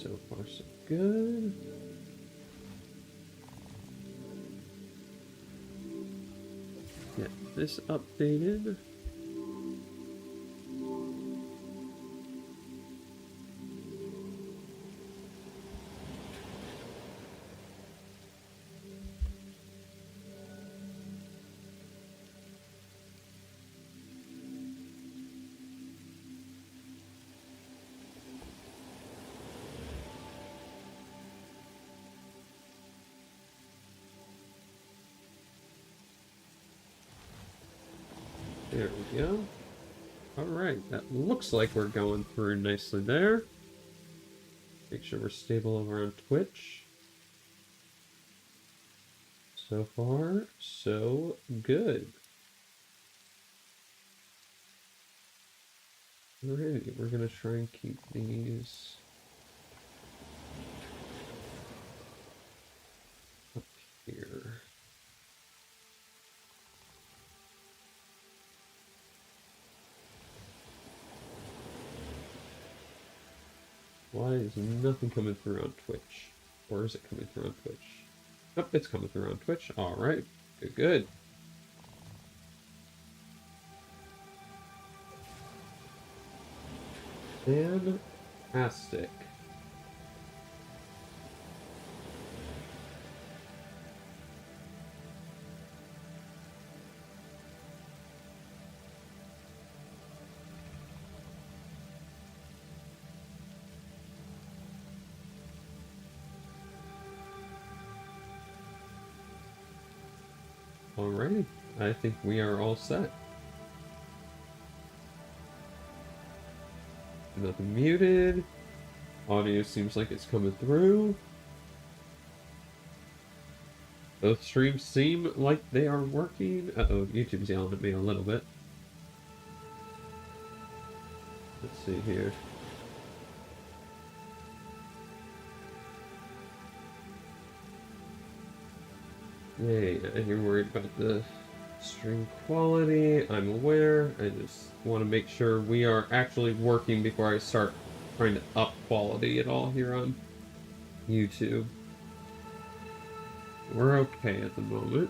So far, so good. Get this updated. There we go. Alright, that looks like we're going through nicely there. Make sure we're stable over on Twitch. So far, so good. Alrighty, we're gonna try and keep these up here. Why is nothing coming through on Twitch? Or is it coming through on Twitch? Oh, it's coming through on Twitch. Alright. Good, good. Fantastic. Alrighty, I think we are all set. Nothing muted. Audio seems like it's coming through. Both streams seem like they are working. Uh-oh, YouTube's yelling at me a little bit. Let's see here. Yay, you're worried about the stream quality. I'm aware. I just want to make sure we are actually working before I start trying to up quality at all here on YouTube. We're okay at the moment.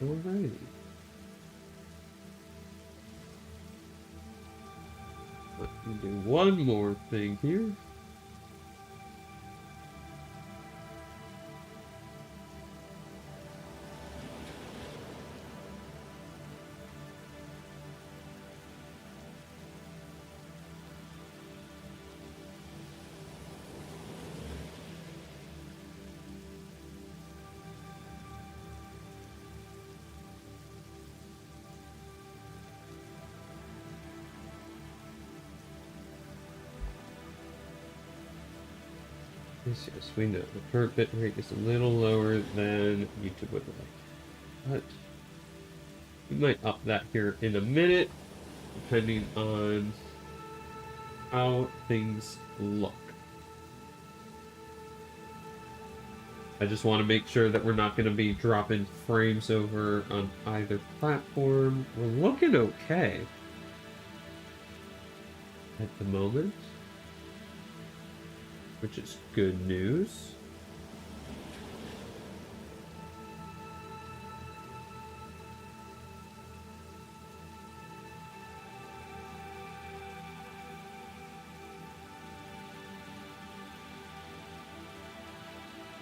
Alrighty. Let me do one more thing here. Yes, we know the current bitrate is a little lower than YouTube would like, but we might up that here in a minute, depending on how things look. I just want to make sure that we're not going to be dropping frames over on either platform. We're looking okay at the moment, which is good news.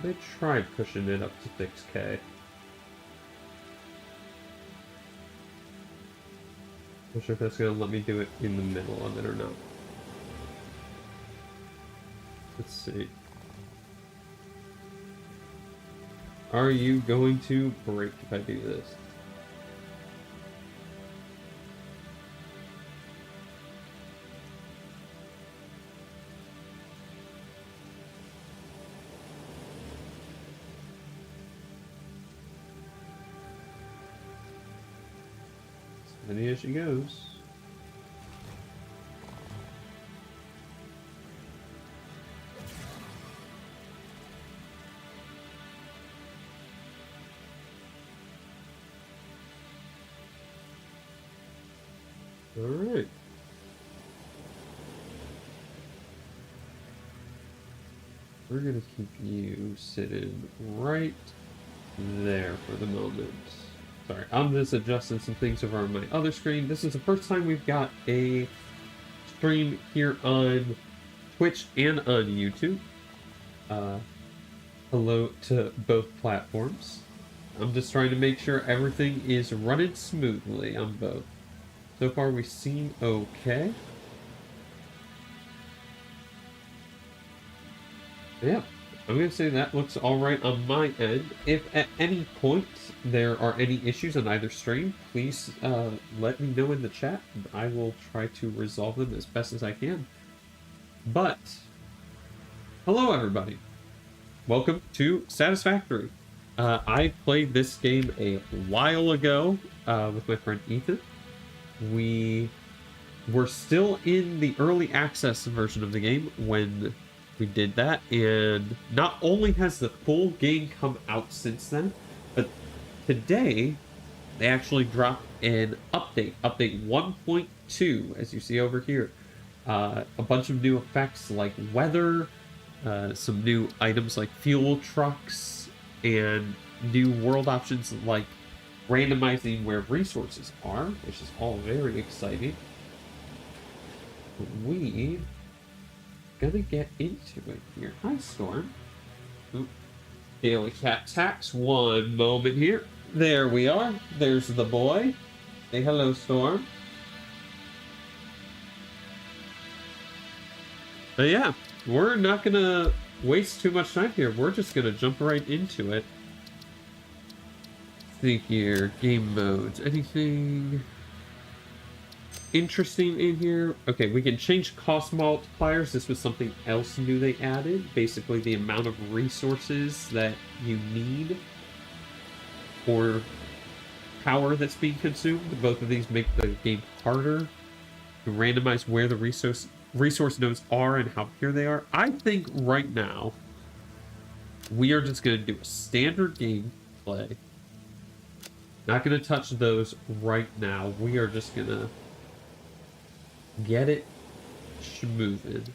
They tried pushing it up to 6K. Not sure if that's going to let me do it in the middle of it or not. Let's see. Are you going to break if I do this? Steady as she goes. Alright. We're gonna keep you sitting right there for the moment. Sorry, I'm just adjusting some things over on my other screen. This is the first time we've got a stream here on Twitch and on YouTube. Hello to both platforms. I'm just trying to make sure everything is running smoothly on both. So far we seem okay. Yeah, I'm going to say that looks alright on my end. If at any point there are any issues on either stream, please let me know in the chat. I will try to resolve them as best as I can. But, hello everybody. Welcome to Satisfactory. I played this game a while ago with my friend Ethan. We were still in the early access version of the game when we did that, and not only has the full game come out since then, but today they actually dropped an update 1.2, as you see over here. A bunch of new effects like weather, some new items like fuel trucks, and new world options like randomizing where resources are, which is all very exciting. We gonna get into it here. Hi, Storm. Oop. Daily Cat Tax. One moment here. There we are. There's the boy. Say hello, Storm. But yeah, we're not gonna waste too much time here. We're just gonna jump right into it. See here, game modes. Anything interesting in here? Okay, we can change cost multipliers. This was something else new they added. Basically, the amount of resources that you need or power that's being consumed. Both of these make the game harder to randomize where the resource nodes are and how pure they are. I think right now we are just going to do a standard gameplay. Not going to touch those right now. We are just going to get it schmoozing.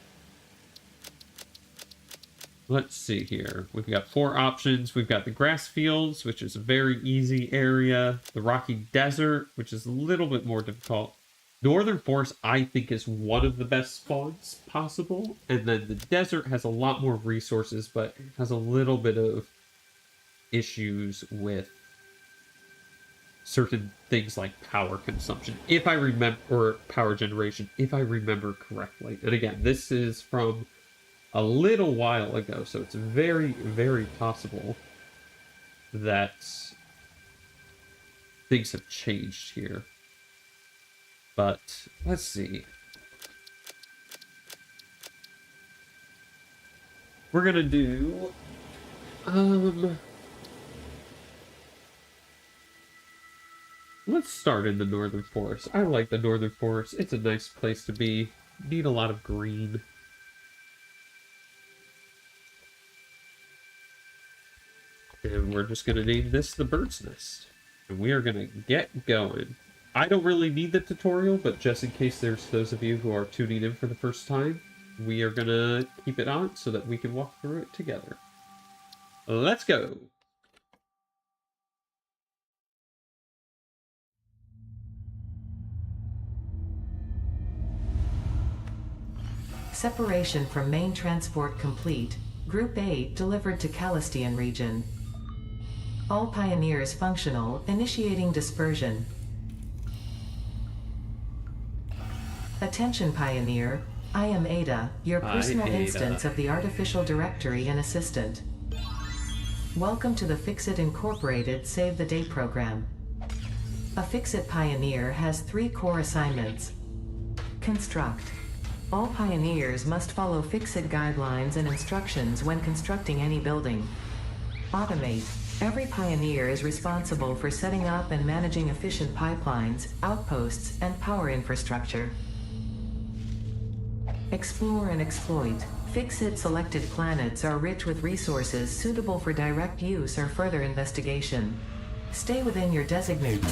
Let's see here. We've got 4 options. We've got the grass fields, which is a very easy area. The rocky desert, which is a little bit more difficult. Northern forest, I think, is one of the best spawns possible. And then the desert has a lot more resources, but has a little bit of issues with certain things like power consumption, if I remember, or power generation, if I remember correctly. And again, this is from a little while ago, so it's very, very possible that things have changed here. But let's see. We're gonna do let's start in the northern forest. I like the northern forest. It's a nice place to be. Need a lot of green. And we're just going to name this the Bird's Nest. And we are going to get going. I don't really need the tutorial, but just in case there's those of you who are tuning in for the first time, we are going to keep it on so that we can walk through it together. Let's go! Separation from main transport complete. Group 8 delivered to Calistian region. All pioneers functional, initiating dispersion. Attention Pioneer, I am Ada, your personal instance of the artificial directory and assistant. Welcome to the Fixit Incorporated Save the Day program. A Fixit Pioneer has 3 core assignments. Construct. All pioneers must follow Fixit guidelines and instructions when constructing any building. Automate. Every pioneer is responsible for setting up and managing efficient pipelines, outposts, and power infrastructure. Explore and exploit. Fixit selected planets are rich with resources suitable for direct use or further investigation. Stay within your designated.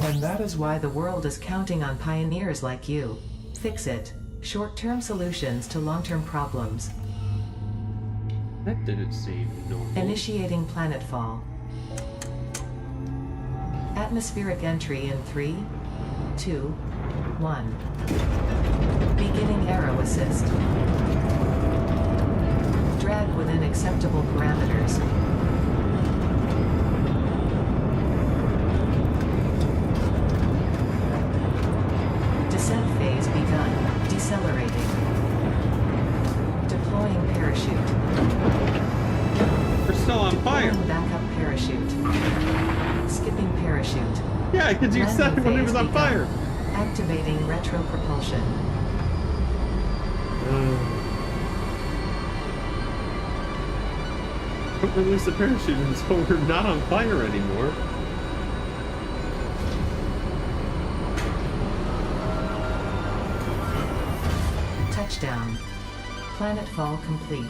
And that is why the world is counting on pioneers like you. Fix it. Short-term solutions to long-term problems. That didn't seem normal. Initiating planetfall. Atmospheric entry in 3, 2, 1. Beginning aero assist. Drag within acceptable parameters. Descent phase begun. Decelerating. Deploying parachute. We're still on fire. Deploying backup parachute. Skipping parachute. Yeah, because you said when it was on fire. Activating retro propulsion. Don't release the parachute until we're not on fire anymore. Touchdown. Planetfall complete.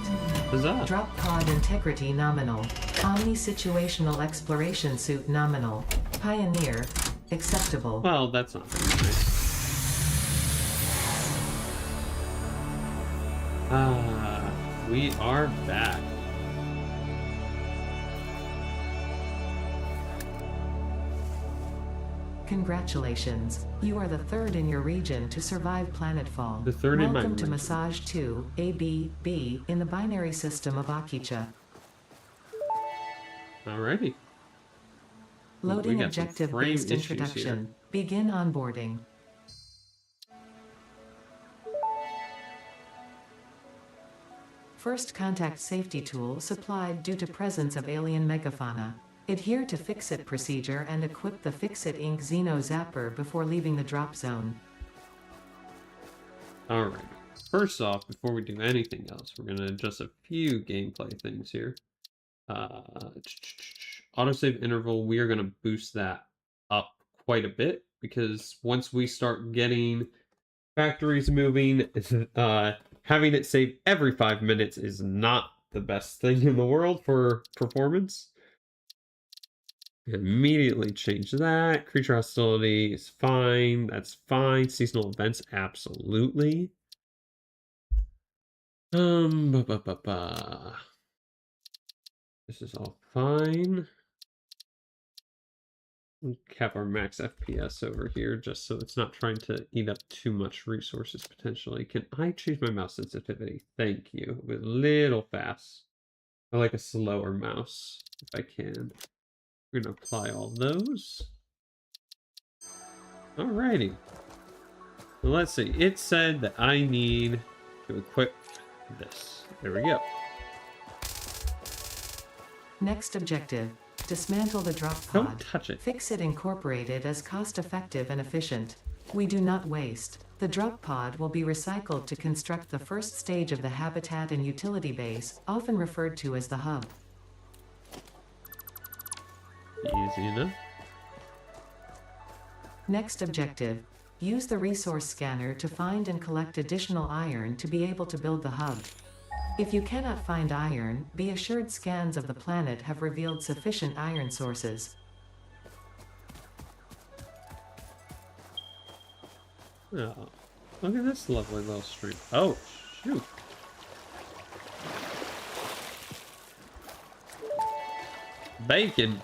Huzzah. Drop pod integrity nominal. Omni-situational exploration suit nominal. Pioneer. Acceptable. Well, that's not very nice. We are back. Congratulations. You are the third in your region to survive planetfall. The third in my Welcome to region. Massage 2, AB-B, in the binary system of Akicha. Alrighty. Loading got some frame objective-based issues introduction. here. Begin onboarding. First contact safety tool supplied due to presence of alien megafauna. Adhere to Fix-It procedure and equip the Fix-It Inc. Xeno Zapper before leaving the drop zone. Alright. First off, before we do anything else, we're going to adjust a few gameplay things here. Autosave interval, we are going to boost that up quite a bit, because once we start getting factories moving, having it save every 5 minutes is not the best thing in the world for performance. Immediately change that. Creature hostility is fine. That's fine. Seasonal events, absolutely. This is all fine. We'll cap our max FPS over here just so it's not trying to eat up too much resources potentially. Can I change my mouse sensitivity? Thank you. It was a little fast. I like a slower mouse if I can. We're going to apply all those. Alrighty. So let's see. It said that I need to equip this. There we go. Next objective. Dismantle the drop pod. Don't touch it. Fix-It Incorporated is cost-effective and efficient. We do not waste. The drop pod will be recycled to construct the first stage of the habitat and utility base, often referred to as the hub. Easy enough. Next objective. Use the resource scanner to find and collect additional iron to be able to build the hub. If you cannot find iron, be assured scans of the planet have revealed sufficient iron sources. Oh, look at this lovely little stream. Oh, shoot. Bacon.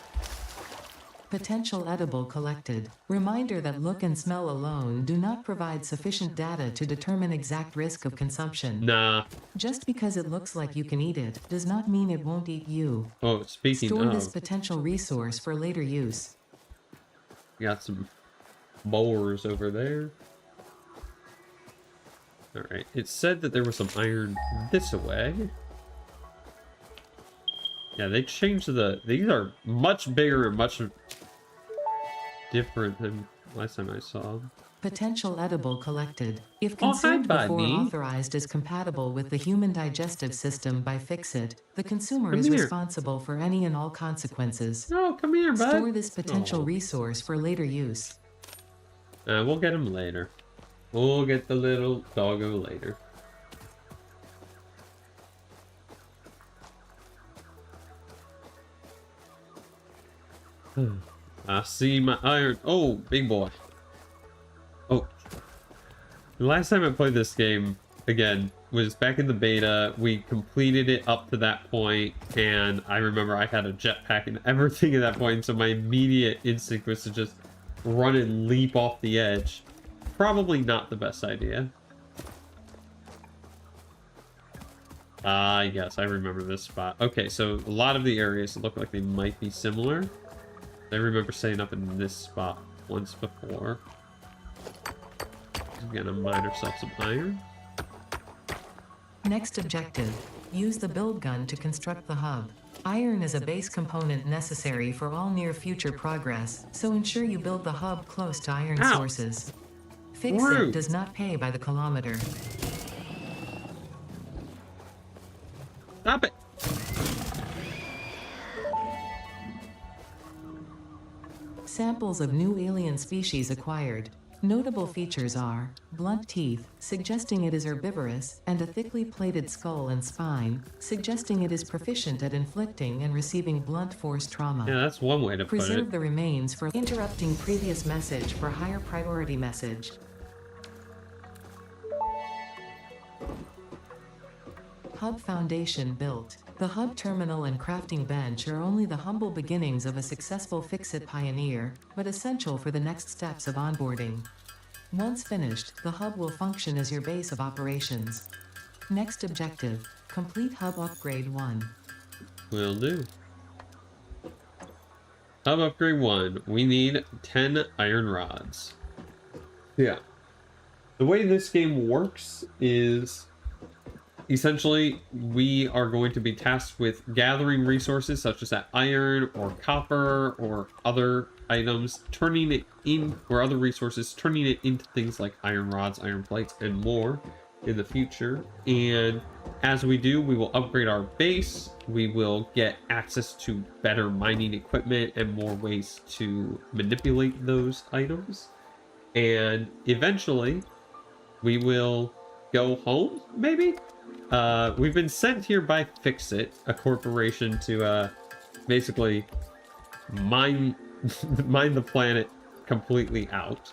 Potential edible collected. Reminder that look and smell alone do not provide sufficient data to determine exact risk of consumption. Nah. Just because it looks like you can eat it, does not mean it won't eat you. Oh, speaking Store of, this potential resource for later use. got some boars over there. Alright, it said that there was some iron this way. Yeah, they changed these are much bigger and much different than last time I saw them. Potential edible collected. If Oh, hi, consumed before buddy. authorized is compatible with the human digestive system by Fix-It, the consumer Come is here. responsible for any and all consequences. Oh, come here, bud. Store this potential Oh. resource for later use. We'll get him later. We'll get the little doggo later. I see my iron. Oh, big boy. Oh. The last time I played this game, again, was back in the beta. We completed it up to that point, and I remember I had a jetpack and everything at that point, so my immediate instinct was to just run and leap off the edge. Probably not the best idea. Yes, I remember this spot. Okay, so a lot of the areas look like they might be similar. I remember setting up in this spot once before. I'm gonna mine ourselves some iron. Next objective, use the build gun to construct the hub. Iron is a base component necessary for all near future progress, so ensure you build the hub close to iron sources. Fix-It does not pay by the kilometer. Stop it! Samples of new alien species acquired. Notable features are blunt teeth, suggesting it is herbivorous, and a thickly plated skull and spine, suggesting it is proficient at inflicting and receiving blunt force trauma. Yeah, that's one way to put it. Preserve the remains for interrupting previous message for higher priority message. Hub foundation built. The hub terminal and crafting bench are only the humble beginnings of a successful Fix-It pioneer, but essential for the next steps of onboarding. Once finished, the hub will function as your base of operations. Next objective, complete hub upgrade 1. Will do. Hub upgrade 1. We need 10 iron rods. Yeah. The way this game works is essentially we are going to be tasked with gathering resources such as that iron or copper or other items, turning it in, or other resources, turning it into things like iron rods, iron plates, and more in the future. And as we do, we will upgrade our base, we will get access to better mining equipment and more ways to manipulate those items. And eventually we will go home, maybe? We've been sent here by Fix-It, a corporation, to basically mine the planet completely out.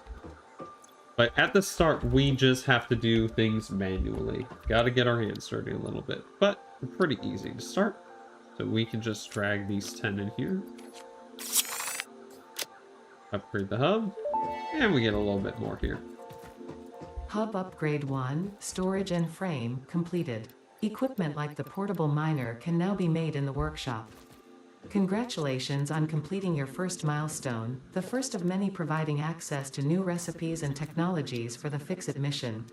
But at the start, we just have to do things manually. Gotta get our hands dirty a little bit, but pretty easy to start. So we can just drag these 10 in here. Upgrade the hub, and we get a little bit more here. Hub upgrade 1, storage and frame, completed. Equipment like the portable miner can now be made in the workshop. Congratulations on completing your first milestone, the first of many providing access to new recipes and technologies for the Fix-It mission.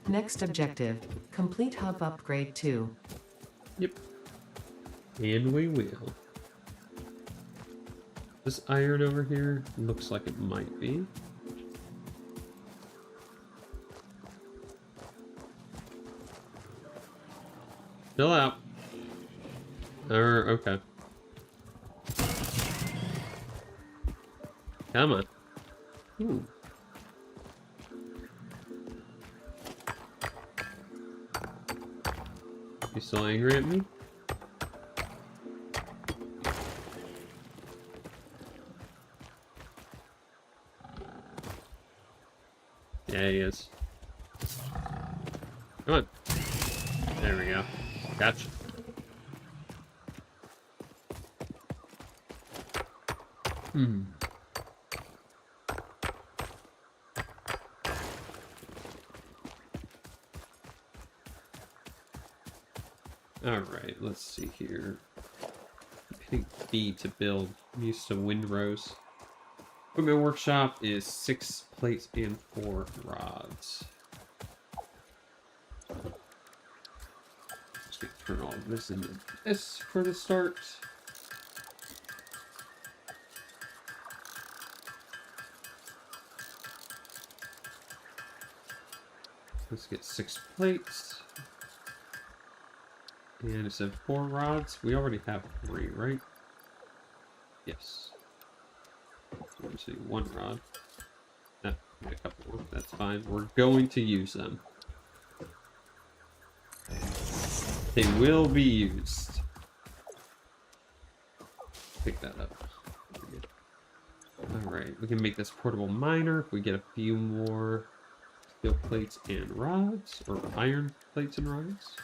Next objective, complete hub upgrade 2. Yep. And we will. This iron over here looks like it might be. Fill out. Okay. Come on. Ooh. You still angry at me? Yeah, he is. Come on. There we go. Gotcha. Alright, let's see here. Hitting B to build. I'm used to windrows. Equipment workshop is 6 plates and 4 rods. Just gonna turn all of this into this for the start. Let's get 6 plates. And it said 4 rods. We already have 3, right? Yes. Let's see, 1 rod. Ah, a couple more. That's fine. We're going to use them. They will be used. Pick that up. we can make this portable miner if we get a few more steel plates and rods, or iron plates and rods.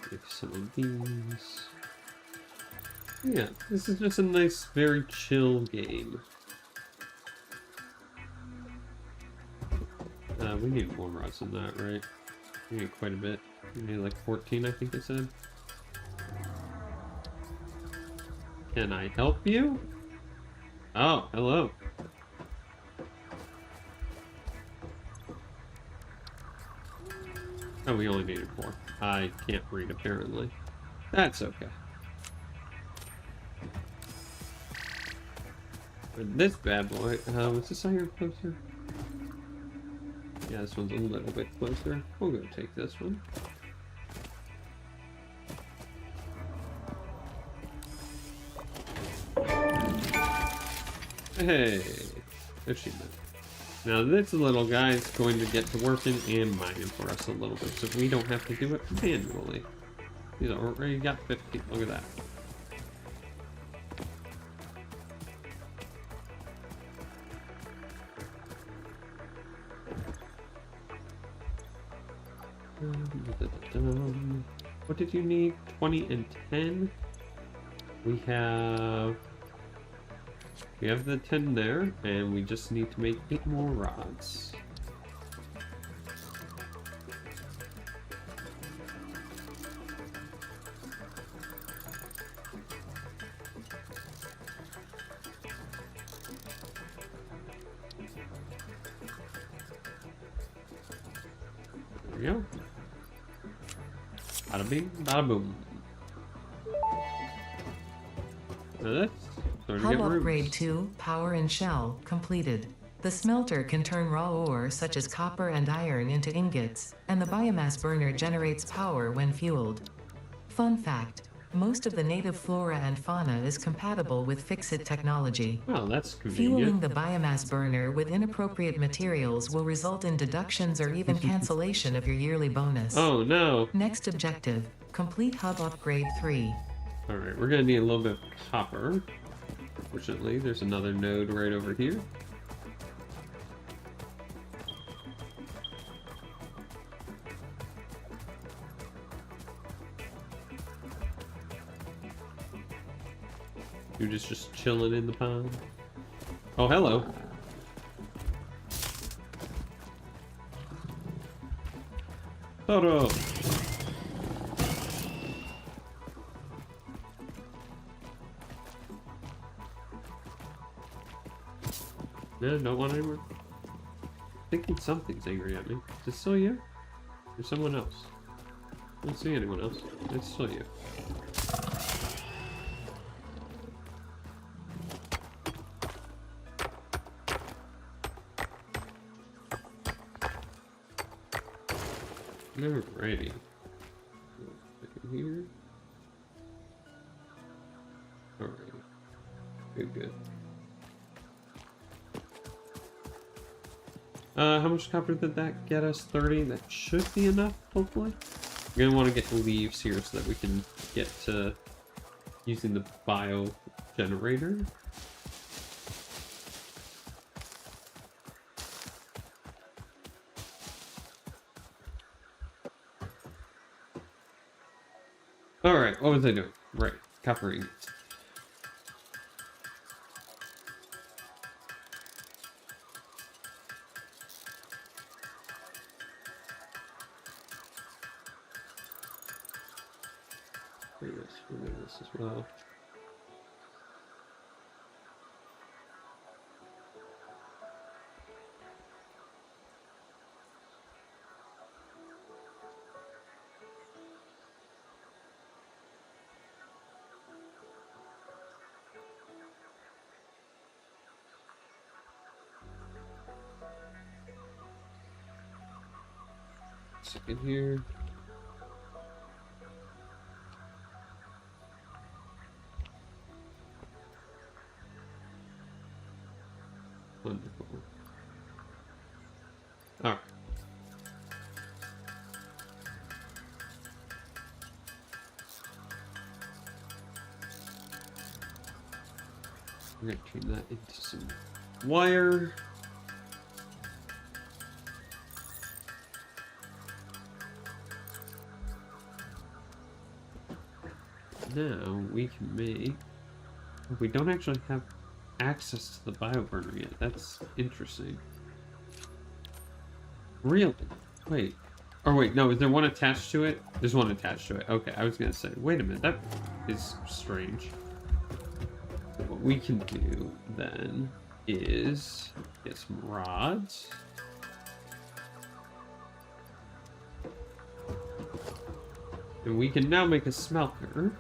Make some of these. Yeah, this is just a nice, very chill game. We need more rods than that, right? We need quite a bit. We need like 14, I think it said. Can I help you? Oh, hello. Oh, we only needed 4. I can't read, apparently. That's okay. And this bad boy, was this iron closer? Yeah, this one's a little bit closer. We'll go take this one. Hey, achievement. Now this little guy is going to get to working and mining for us a little bit, so we don't have to do it manually. He's already got 50. Look at that. What did you need? 20 and 10? We have the 10 there, and we just need to make 8 more rods. There we go. Bada bing, bada boom. Now that's Hub upgrade 2, power and shell, completed. The smelter can turn raw ore such as copper and iron into ingots, and the biomass burner generates power when fueled. Fun fact, most of the native flora and fauna is compatible with Fix-It technology. Well, that's convenient. Fueling the biomass burner with inappropriate materials will result in deductions or even cancellation of your yearly bonus. Oh no. Next objective, complete hub upgrade 3. Alright, we're gonna need a little bit of copper. Fortunately, there's another node right over here. You're just chilling in the pond. Oh, hello. Toto. No, don't want anymore. Thinking something's angry at me. Is it still you? Or someone else? I don't see anyone else. It's still you. Alrighty. Here. Alright. Good. How much copper did that get us? 30? That should be enough, hopefully. We're gonna want to get leaves here so that we can get to using the bio generator. Alright, what was I doing? Right, copper ingots. We'll do this as well. Second here. Wonderful. Alright. We're gonna turn that into some wire. Now we can make... We don't actually have access to the bioburner yet. That's interesting. Really? Wait. Oh wait, no, is there one attached to it? There's one attached to it. Okay, I was gonna say, wait a minute, that is strange. So what we can do then is get some rods. And we can now make a smelter.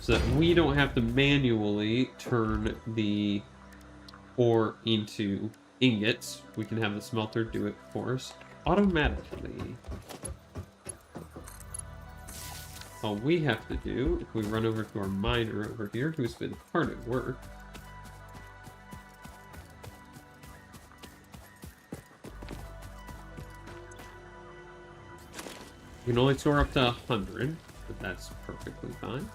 So that we don't have to manually turn the ore into ingots. We can have the smelter do it for us automatically. All we have to do, if we run over to our miner over here, who's been hard at work, we can only store up to 100, but that's perfectly fine.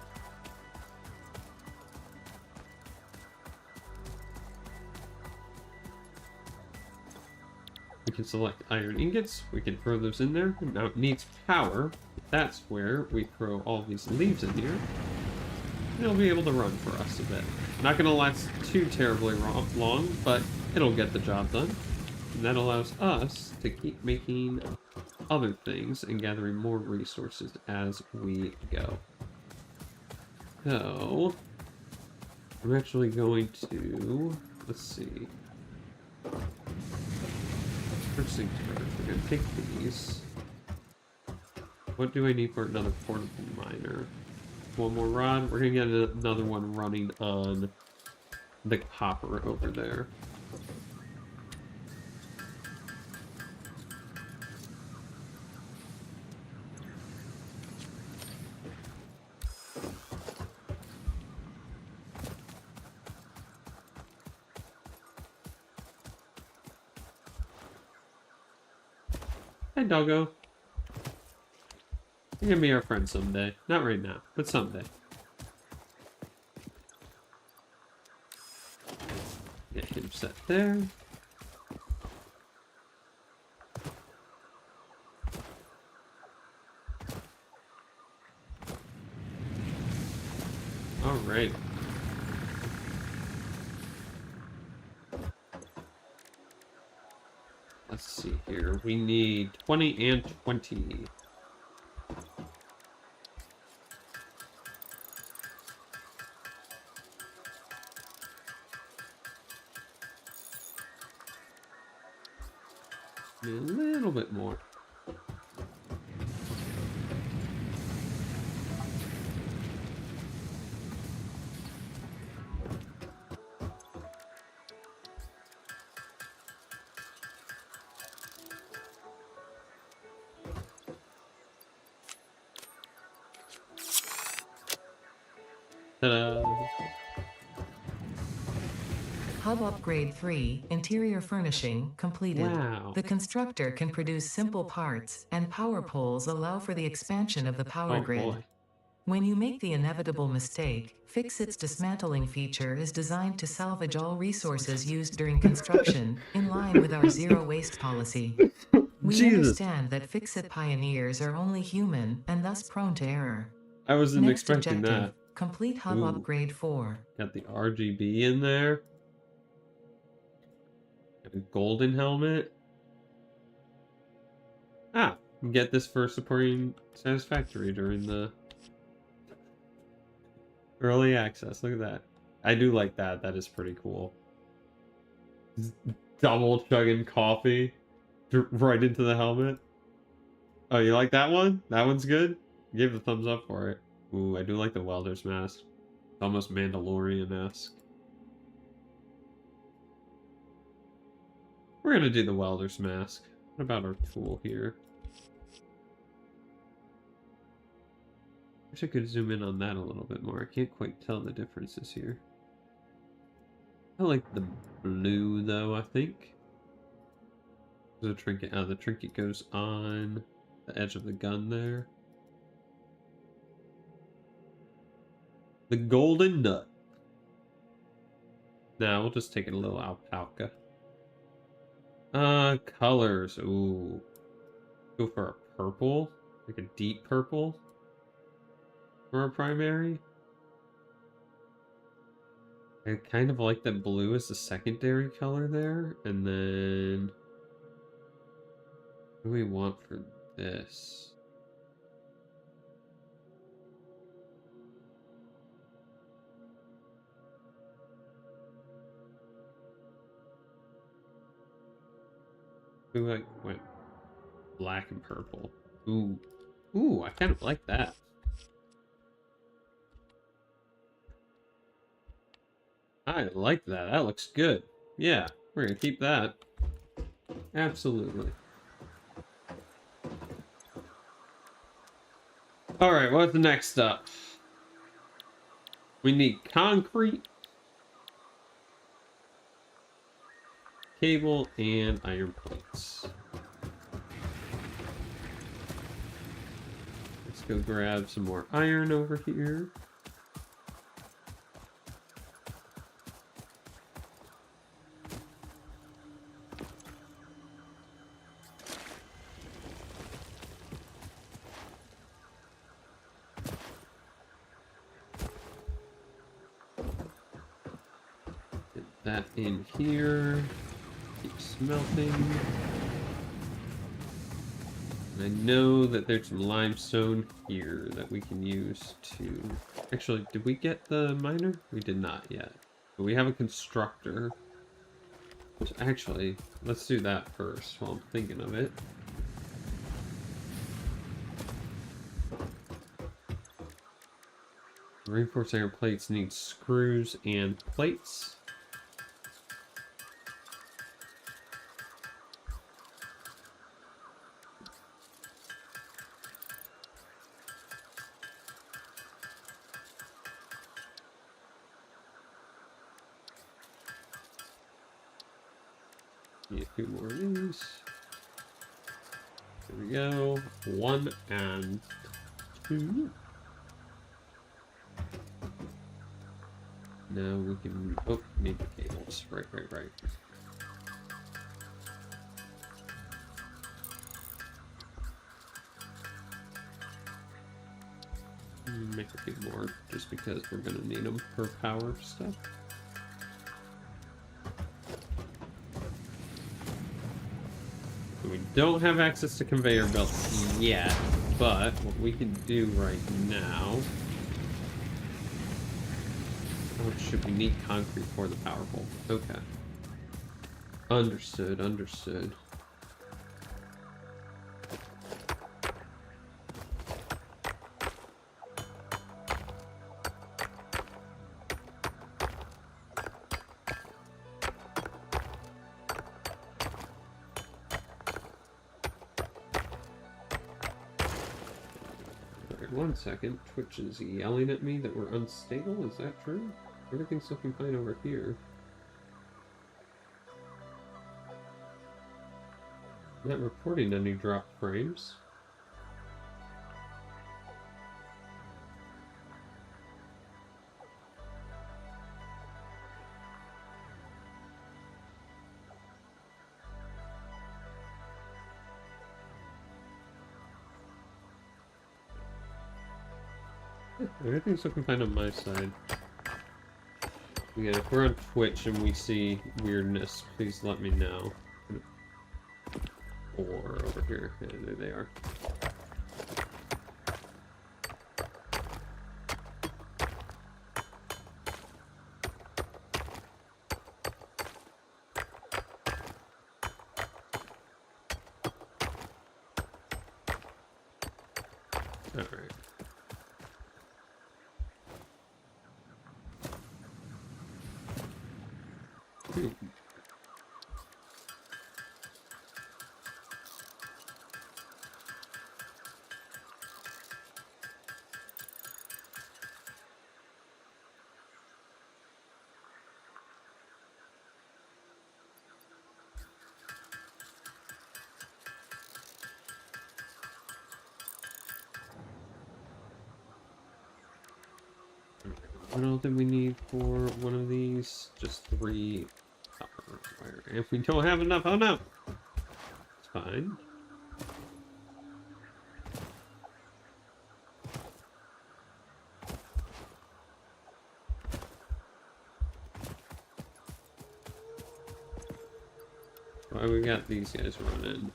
We can select iron ingots, we can throw those in there. Now it needs power. That's where we throw all these leaves in here. And it'll be able to run for us a bit. Not going to last too terribly long, but it'll get the job done. And that allows us to keep making other things and gathering more resources as we go. So, I'm actually going to, let's see. First things first, we're going to take these. What do I need for another portable miner? One more rod. We're going to get another one running on the copper over there. Hi, doggo. You're gonna be our friend someday. Not right now, but someday. Get him set there. All right. Let's see here. We need 20 and 20. A little bit more. Ta-da! Hub Upgrade 3, Interior Furnishing, completed. Wow. The constructor can produce simple parts, and power poles allow for the expansion of the power grid. Boy. When you make the inevitable mistake, Fix-It's dismantling feature is designed to salvage all resources used during construction, in line with our zero waste policy. We understand that Fix-It pioneers are only human, and thus prone to error. I wasn't Next expecting objective, that. complete Hub Ooh. Upgrade 4. Got the RGB in there. Got a golden helmet. Ah, get this for supporting Satisfactory during the early access. Look at that. I do like that. That is pretty cool. Double chugging coffee right into the helmet. Oh, you like that one? That one's good? Give a thumbs up for it. Ooh, I do like the welder's mask. It's almost Mandalorian-esque. We're gonna do the welder's mask. What about our tool here? Wish I could zoom in on that a little bit more. I can't quite tell the differences here. I like the blue though, I think. The trinket, the trinket goes on the edge of the gun there. The golden nut. Now we'll just take it a little alpaca. Colors. Ooh. Go for a purple. Like a deep purple. For a primary. I kind of like that blue as the secondary color there. And then... what do we want for this? Ooh, I went black and purple. Ooh. Ooh, I kind of like that. I like that. That looks good. Yeah, we're gonna keep that. Absolutely. Alright, what's the next up? We need concrete, cable, and iron plates. Let's go grab some more iron over here. Get that in here. Keep smelting. And I know that there's some limestone here that we can use to... actually, did we get the miner? We did not yet. But we have a constructor. Which actually, let's do that first while I'm thinking of it. Reinforced iron plates need screws and plates. Need a few more of these. There we go. 1 and 2. Now we can... oh, need the cables. Right. Make a few more, just because we're going to need them for power stuff. We don't have access to conveyor belts yet, but what we can do right now... oh, should we need concrete for the power pole? Okay. Understood. Alright, 1 second. Twitch is yelling at me that we're unstable. Is that true? Everything's looking fine over here. Not reporting any dropped frames. Everything's looking fine on my side. Again, if we're on Twitch and we see weirdness, please let me know. Or over here. Yeah, there they are. Alright. What else do we need for one of these? Just 3 copper wire. If we don't have enough, oh no! It's fine. Why we got these guys running?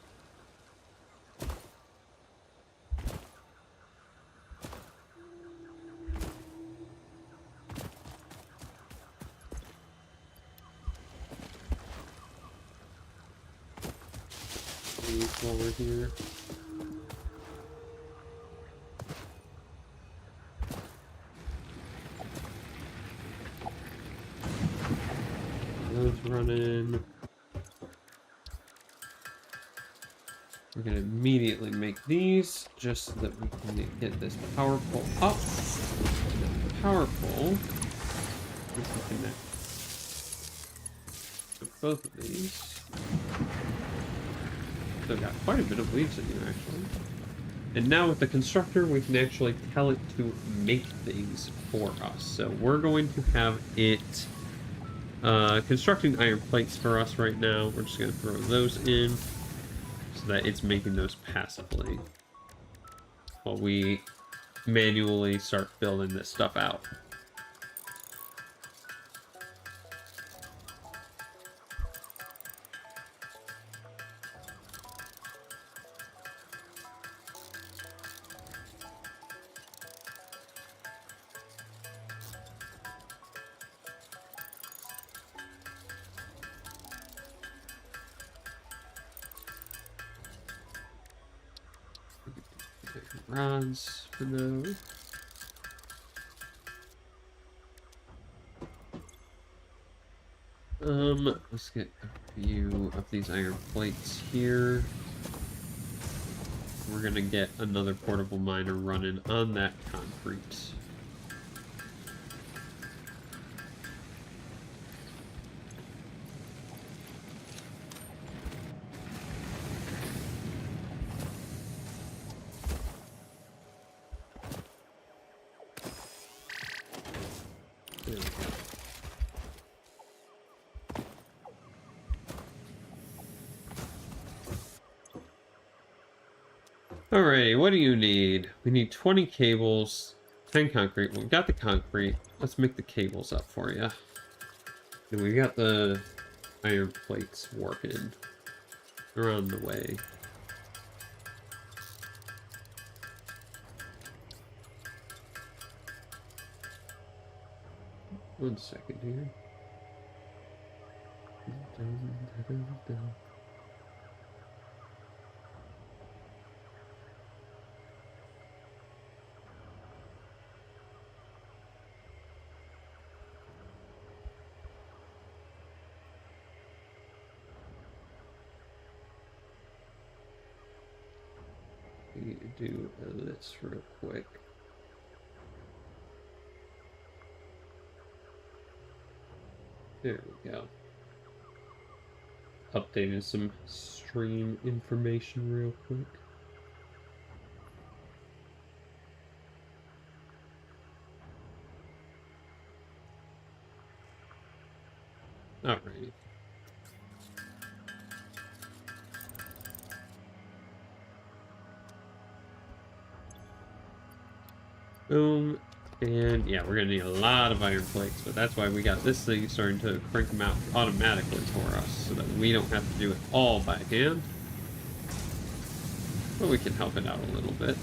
While we're here. Those running. We're gonna immediately make these just so that we can get this power pole up. And the power pole, we can connect to both of these. So I've got quite a bit of leaves in here, actually. And now with the constructor, we can actually tell it to make things for us. So we're going to have it constructing iron plates for us right now. We're just going to throw those in so that it's making those passively while we manually start building this stuff out. Rods for those. Let's get a few of these iron plates here. We're gonna get another portable miner running on that concrete. There we go. Alrighty, what do you need? We need 20 cables, 10 concrete. Well, we've got the concrete. Let's make the cables up for you. And we got the iron plates working. They're on the way. One second here. We need to do this real quick. There we go. Updating some stream information real quick. Alrighty. Boom. And yeah, we're gonna need a lot of iron plates, but that's why we got this thing starting to crank them out automatically for us, so that we don't have to do it all by hand. But we can help it out a little bit.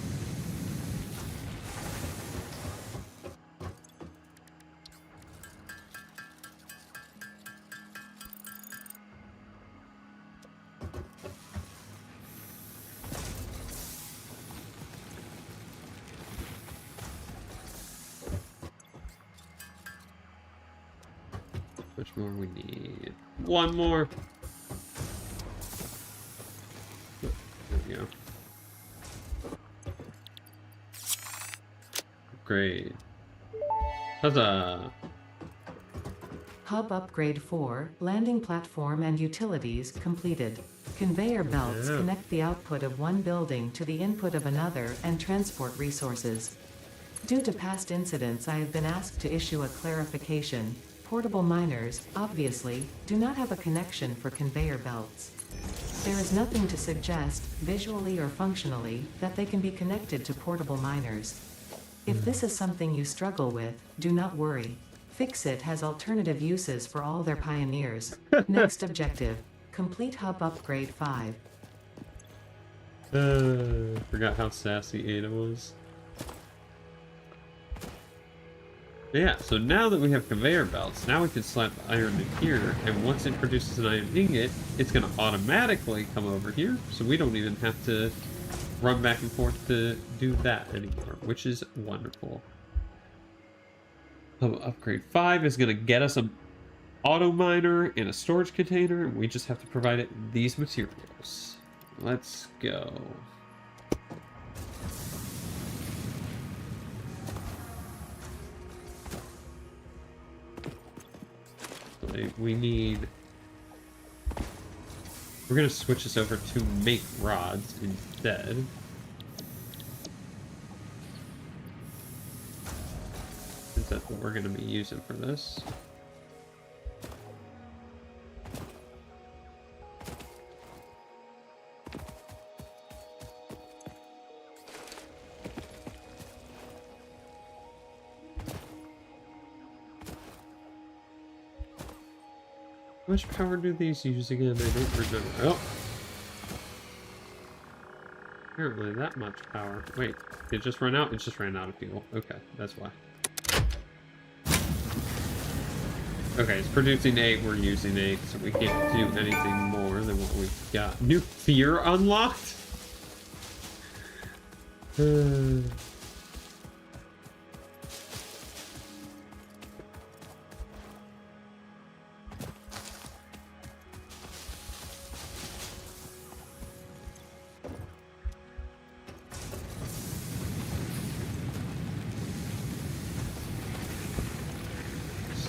Much more we need? One more. There we go. Upgrade. Huzzah! Hub upgrade 4, landing platform and utilities completed. Conveyor belts connect the output of one building to the input of another and transport resources. Due to past incidents, I have been asked to issue a clarification. Portable miners, obviously, do not have a connection for conveyor belts. There is nothing to suggest, visually or functionally, that they can be connected to portable miners. If this is something you struggle with, do not worry. Fixit has alternative uses for all their pioneers. Next objective. Complete Hub Upgrade 5. Forgot how sassy Ada was. Yeah, so now that we have conveyor belts, now we can slap the iron in here, and once it produces an iron ingot, it's going to automatically come over here, so we don't even have to run back and forth to do that anymore, which is wonderful. Upgrade 5 is going to get us an auto miner and a storage container, and we just have to provide it these materials. Let's go. We need... We're going to switch this over to make rods instead. Since that's what we're going to be using for this. How much power do these use again? I don't remember. Oh! Apparently that much power. Wait, it just ran out? It just ran out of fuel. Okay, that's why. Okay, it's producing 8, we're using 8, so we can't do anything more than what we've got. New fear unlocked?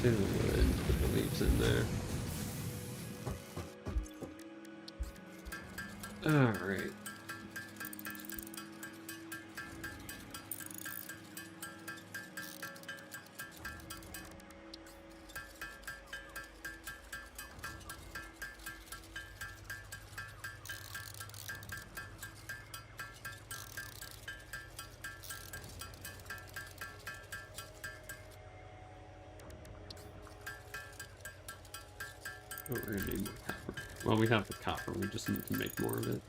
Put the leaves in there. Alright. Oh, we're gonna need more copper. Well, we have the copper, we just need to make more of it.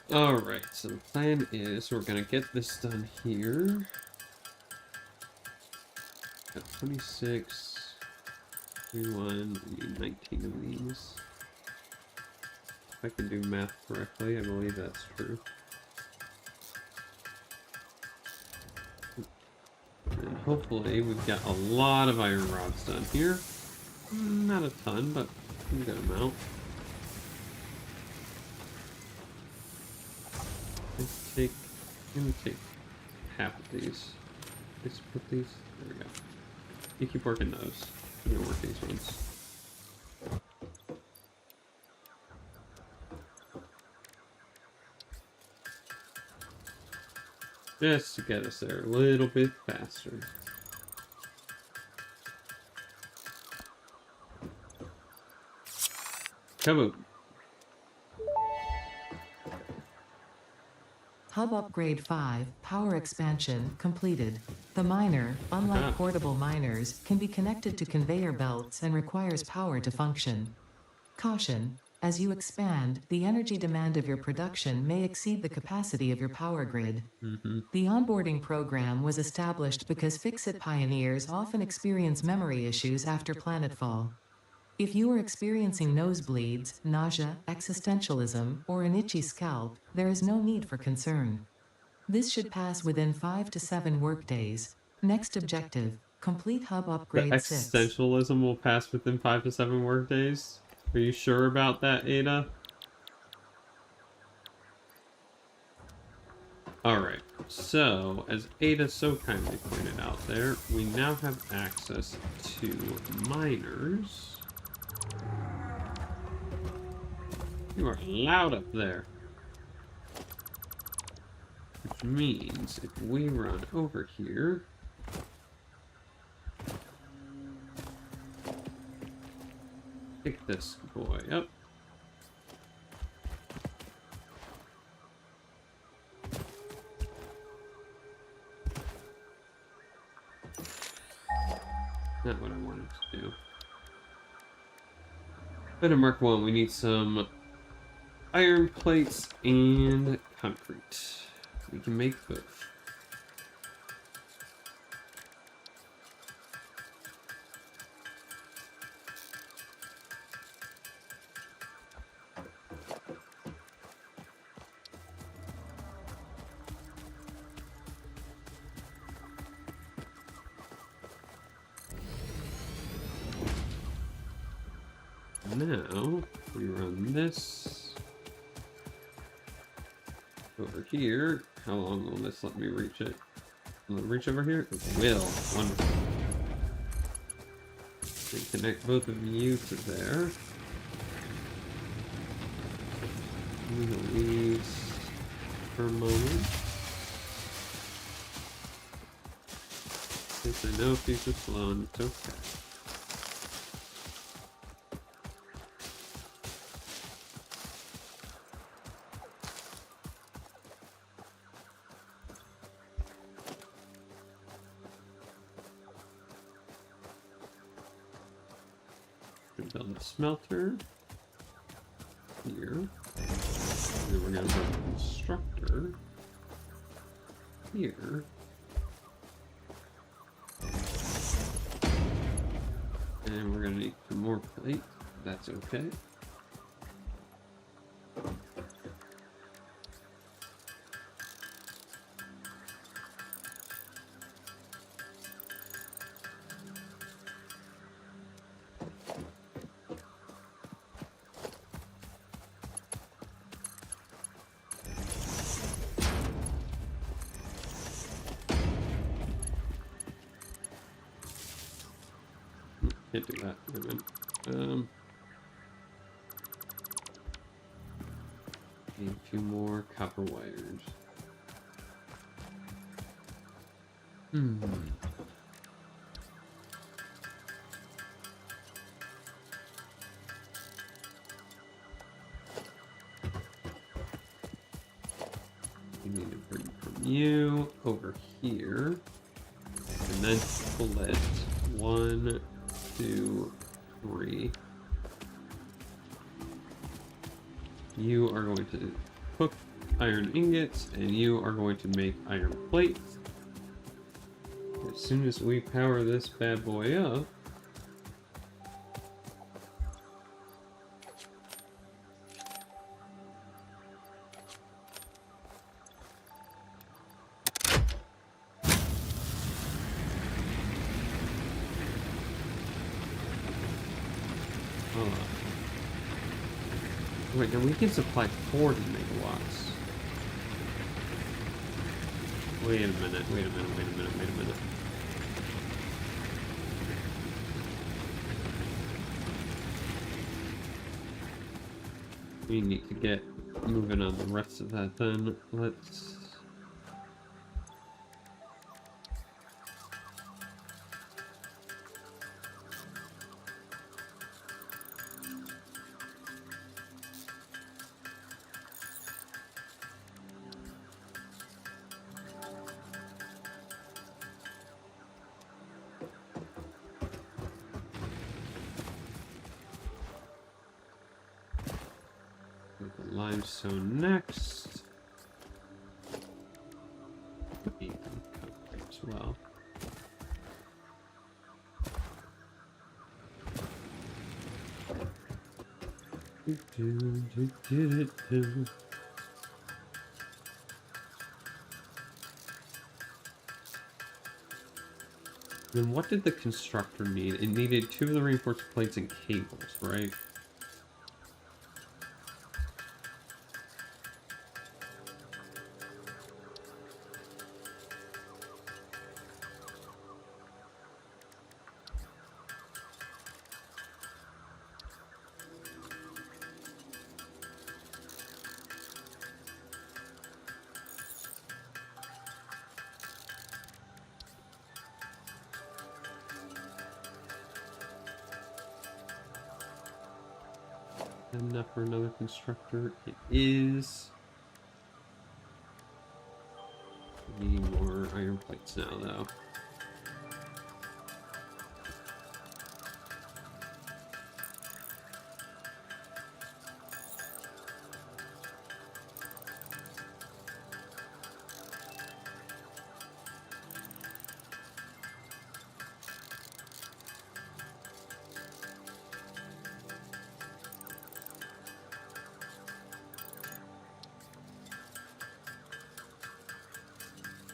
Alright, so the plan is we're gonna get this done here. Got 26, 21, we need 19 of these. If I can do math correctly, I believe that's true. And hopefully we've got a lot of iron rods done here. Not a ton, but a good amount. I'm gonna take half of these. Let's put these. There we go. You keep working those. I'm gonna work these ones. Just to get us there a little bit faster. Kaboom. Hub Upgrade 5, Power Expansion, completed. The miner, unlike portable miners, can be connected to conveyor belts and requires power to function. Caution. As you expand, the energy demand of your production may exceed the capacity of your power grid. The onboarding program was established because Fix-It pioneers often experience memory issues after planetfall. If you are experiencing nosebleeds, nausea, existentialism, or an itchy scalp, there is no need for concern. This should pass within 5 to 7 workdays. Next objective, complete hub The upgrade 6. existentialism will pass within 5 to 7 work days. Are you sure about that, Ada? Alright, so, as Ada so kindly pointed out there, we now have access to miners. You are loud up there. Which means, if we run over here... Pick this boy up. Not what I wanted to do. Item mark 1, we need some iron plates and concrete. We can make both. Now, we run this over here. How long will this let me reach it? Will it reach over here? It will. Wonderful. And connect both of you to there. I'm gonna leave for a moment. Since I know these are slow and it's okay. Build a smelter here. Then we're going to build a constructor here. And we're going to need some more plate. That's okay. Can't do that. Wait a minute. Need a few more copper wires. We need to bring from you over here. And then split 1, 2, 3. You are going to cook iron ingots, and you are going to make iron plates. As soon as we power this bad boy up, wait, then we can supply 40 megawatts. Wait a minute. We need to get moving on the rest of that then. Let's... limestone next. Even concrete as well. Then what did the constructor need? It needed 2 of the reinforced plates and cables, right? Enough for another constructor. It is. We need more iron plates now, though.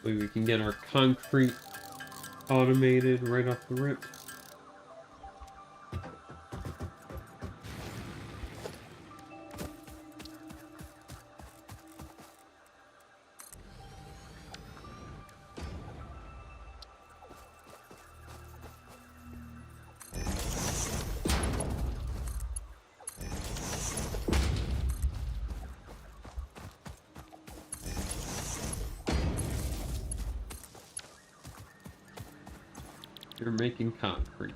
We can get our concrete automated right off the rip. You're making concrete.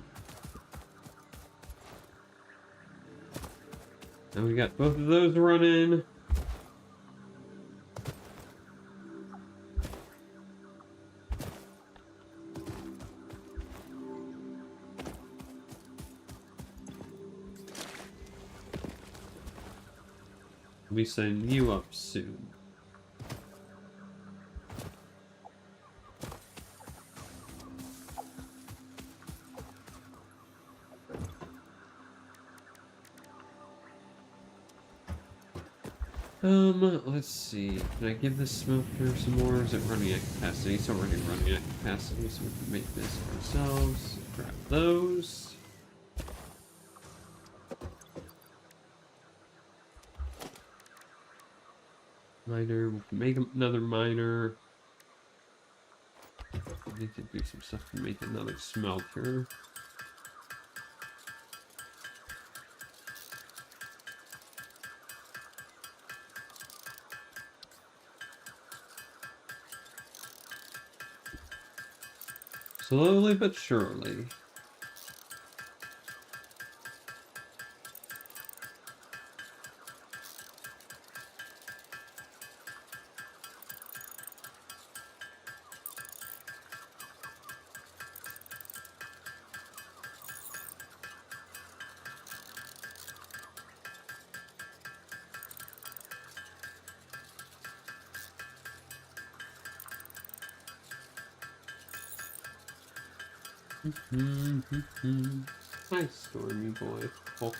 And we got both of those running. We'll be sending you up soon. Let's see. Can I give this smelter some more? Is it running at capacity? It's already running at capacity, so we can make this ourselves. Grab those. Miner. We can make another miner. We need to do some stuff to make another smelter. Slowly but surely. Hi, Stormy boy. Oh,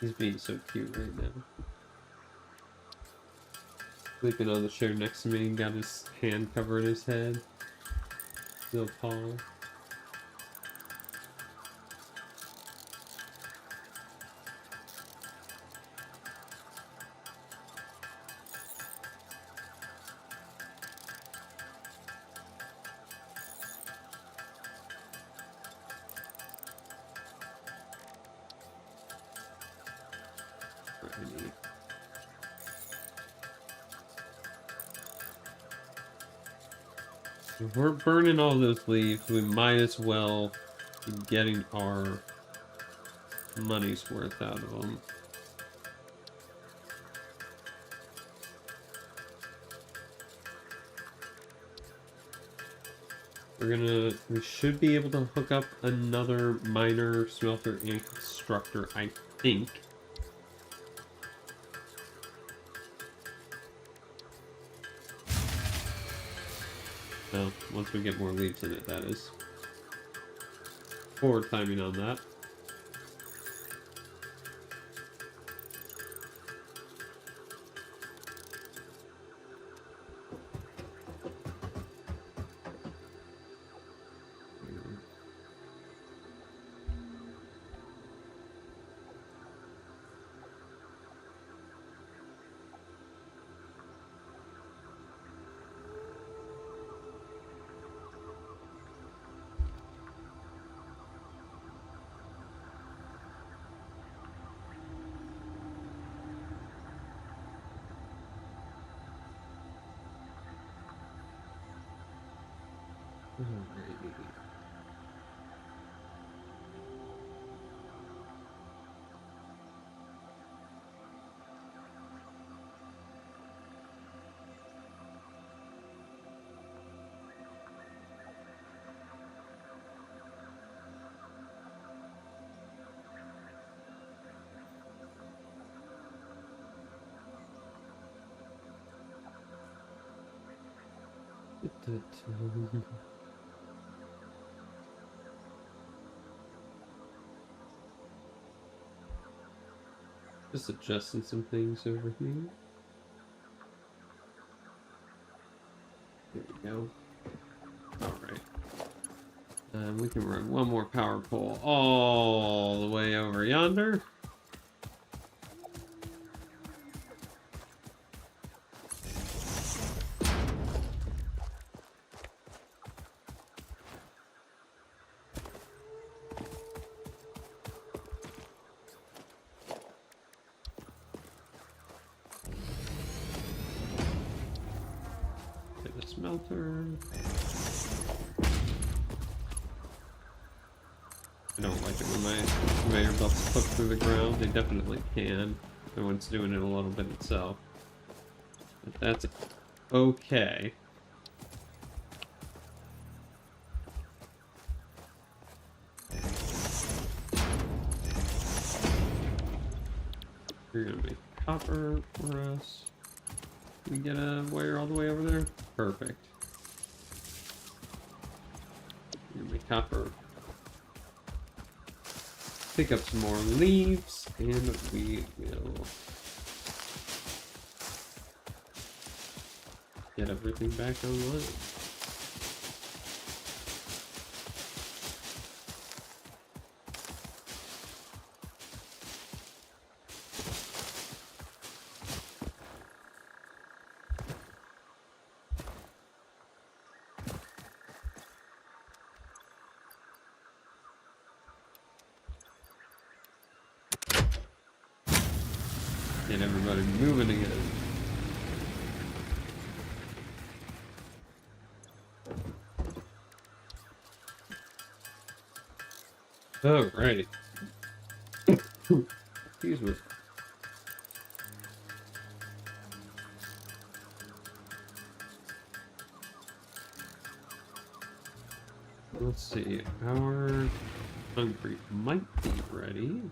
he's being so cute right now. Sleeping on the chair next to me, got his hand covering his head. Still tall. If we're burning all those leaves, we might as well be getting our money's worth out of them. We should be able to hook up another miner, smelter, and constructor, I think. Well, once we get more leads in it, that is. Forward timing on that. Alrighty. Just adjusting some things over here. There we go. Alright. We can run one more power pole all the way over yonder. Smelter. I don't like it when my conveyor belts hook through the ground. They definitely can. No one's doing it a little bit itself. But that's okay. You're gonna make copper for us. We get a wire all the way over there? Perfect. Gonna make copper. Pick up some more leaves, and we will get everything back online. Get everybody moving again. Alrighty. Excuse me. Let's see. Our concrete might be ready.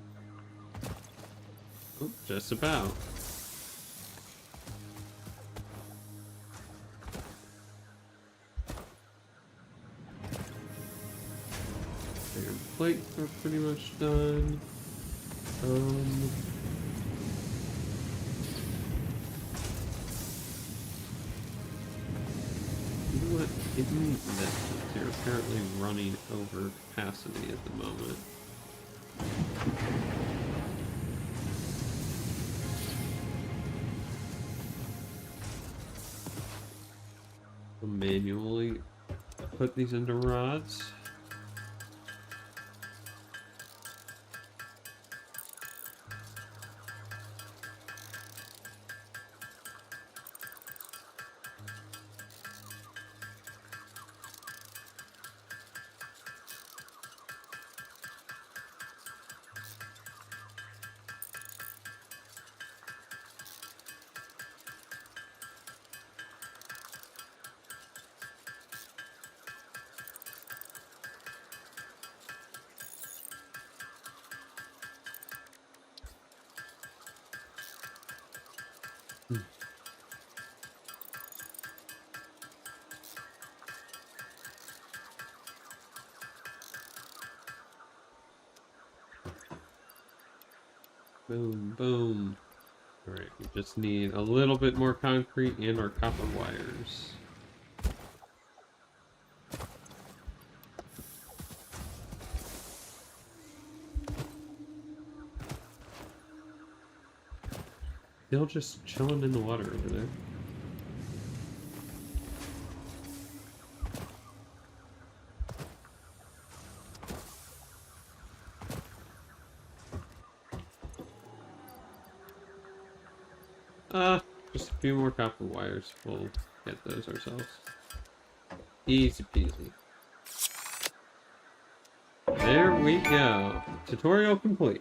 Oh, just about. Iron plates are pretty much done. You know what? Given that they're apparently running over capacity at the moment. I'll manually put these into rods. Boom, boom. Alright, we just need a little bit more concrete and our copper wires. Still just chilling in the water over there. Just a few more copper wires. We'll get those ourselves. Easy peasy. There we go. Tutorial complete.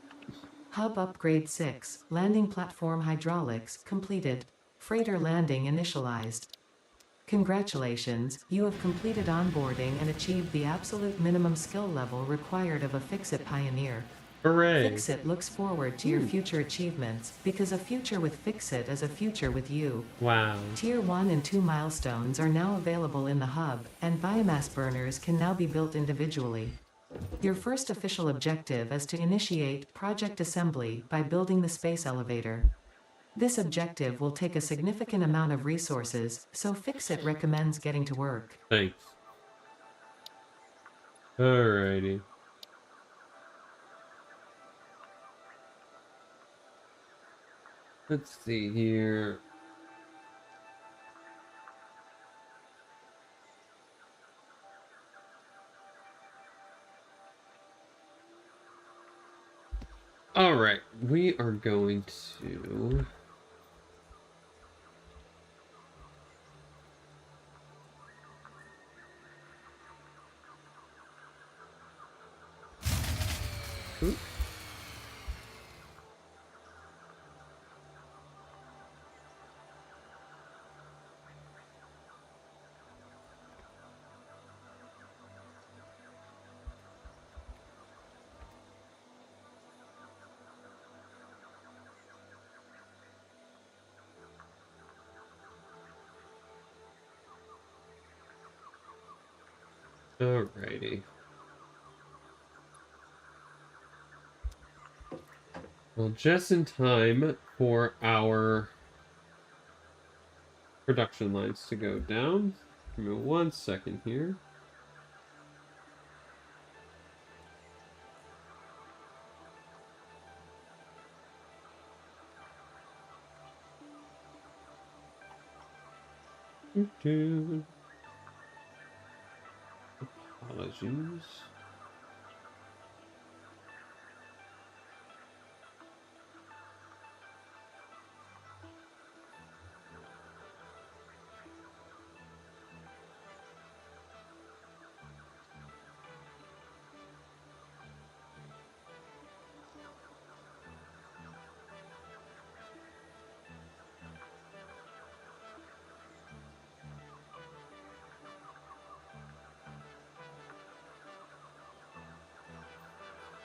Hub Upgrade 6, Landing Platform Hydraulics, completed. Freighter landing initialized. Congratulations, you have completed onboarding and achieved the absolute minimum skill level required of a Fix-It Pioneer. Hooray! Fix-It looks forward to your future achievements, because a future with Fix-It is a future with you. Wow. Tier 1 and 2 milestones are now available in the hub, and biomass burners can now be built individually. Your first official objective is to initiate Project Assembly by building the space elevator. This objective will take a significant amount of resources, so Fix-It recommends getting to work. Thanks. Alrighty. Let's see here. Alright, we are going to... Oop. Alrighty. Well, just in time for our production lines to go down. Give me 1 second here. Apologies.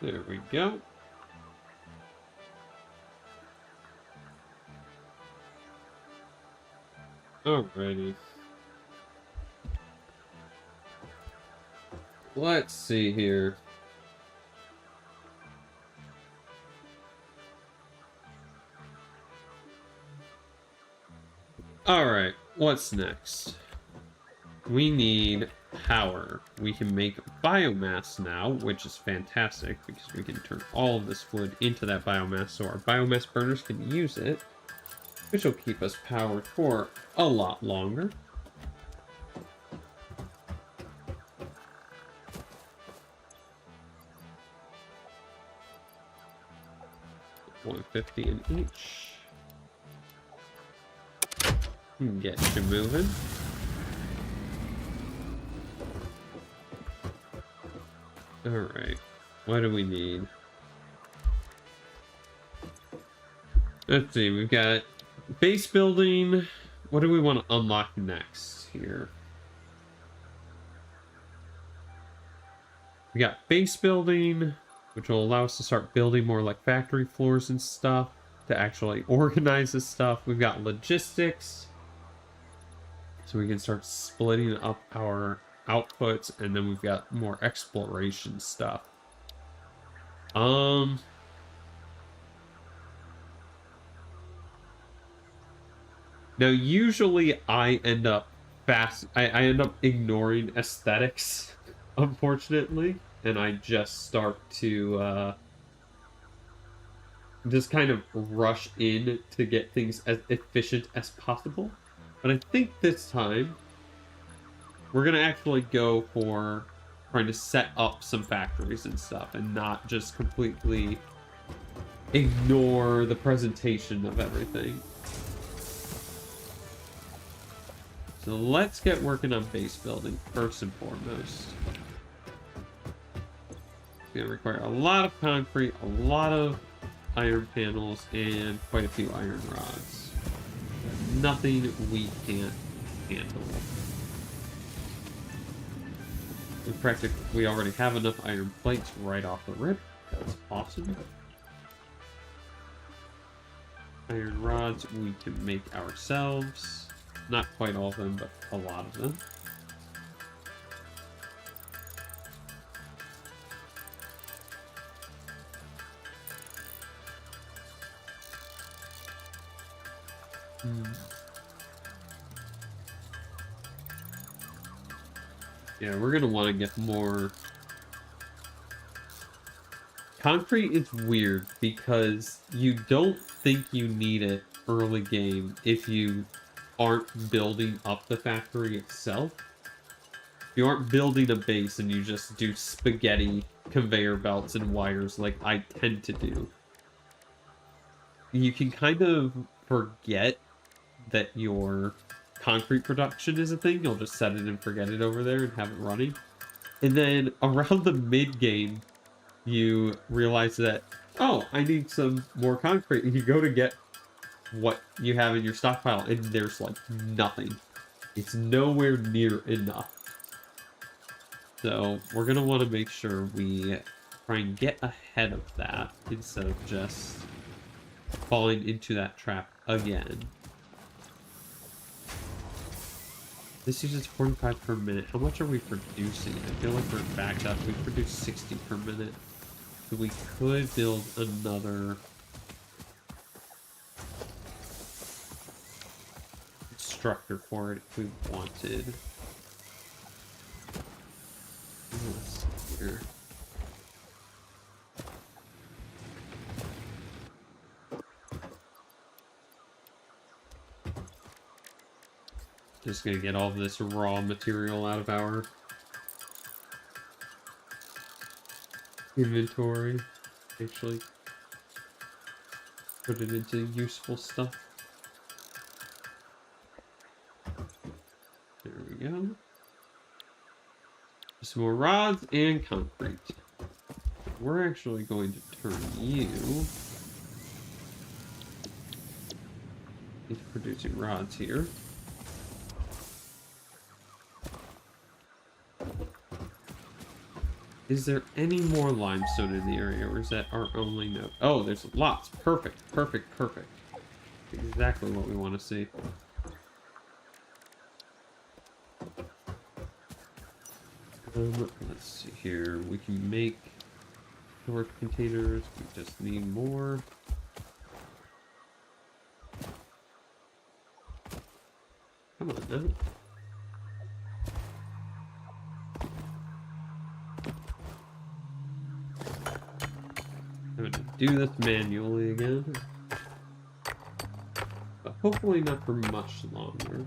There we go. Alrighty. Let's see here. Alright, what's next? We need power. We can make biomass now, which is fantastic because we can turn all of this wood into that biomass so our biomass burners can use it, which will keep us powered for a lot longer. $150 in each. Get you moving. Alright, what do we need? Let's see, we've got base building. What do we want to unlock next here? We got base building, which will allow us to start building more like factory floors and stuff to actually organize this stuff. We've got logistics, so we can start splitting up our outputs, and then we've got more exploration stuff. Now, usually I end up I end up ignoring aesthetics, unfortunately, and I just start to just kind of rush in to get things as efficient as possible. But I think this time we're gonna actually go for trying to set up some factories and stuff and not just completely ignore the presentation of everything. So let's get working on base building first and foremost. It's gonna require a lot of concrete, a lot of iron panels, and quite a few iron rods. Nothing we can't handle. In fact, we already have enough iron plates right off the rip. That's awesome. Iron rods we can make ourselves. Not quite all of them, but a lot of them. Yeah, we're gonna want to get more. Concrete is weird because you don't think you need it early game if you aren't building up the factory itself. You aren't building a base and you just do spaghetti conveyor belts and wires like I tend to do. You can kind of forget that your concrete production is a thing. You'll just set it and forget it over there and have it running. And then around the mid game, you realize that, oh, I need some more concrete. And you go to get what you have in your stockpile, and there's like nothing. It's nowhere near enough. So we're gonna want to make sure we try and get ahead of that instead of just falling into that trap again. This uses 45 per minute. How much are we producing? I feel like we're backed up. We produce 60 per minute. So we could build another constructor for it if we wanted. Let's see here. Just gonna get all of this raw material out of our inventory. Actually, put it into useful stuff. There we go. Some more rods and concrete. We're actually going to turn you into producing rods here. Is there any more limestone in the area, or is that our only note? Oh, there's lots. Perfect, perfect, perfect. Exactly what we want to see. Let's see here. We can make storage containers. We just need more. Come on now. I'm gonna do this manually again. But hopefully not for much longer.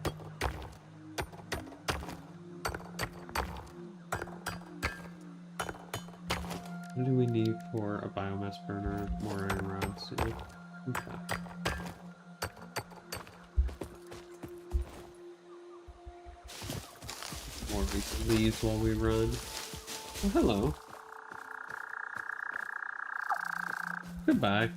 What do we need for a biomass burner? More iron rods. Yeah. Okay. More of these leaves while we run. Oh, hello. Goodbye.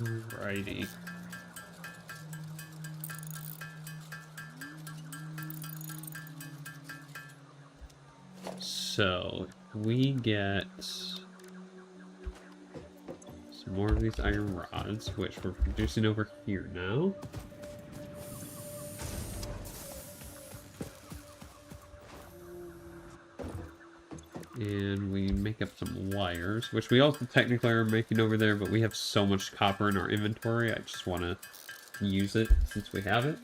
Alrighty. So, we get some more of these iron rods, which we're producing over here now. And we make up some wires, which we also technically are making over there, but we have so much copper in our inventory, I just want to use it since we have it.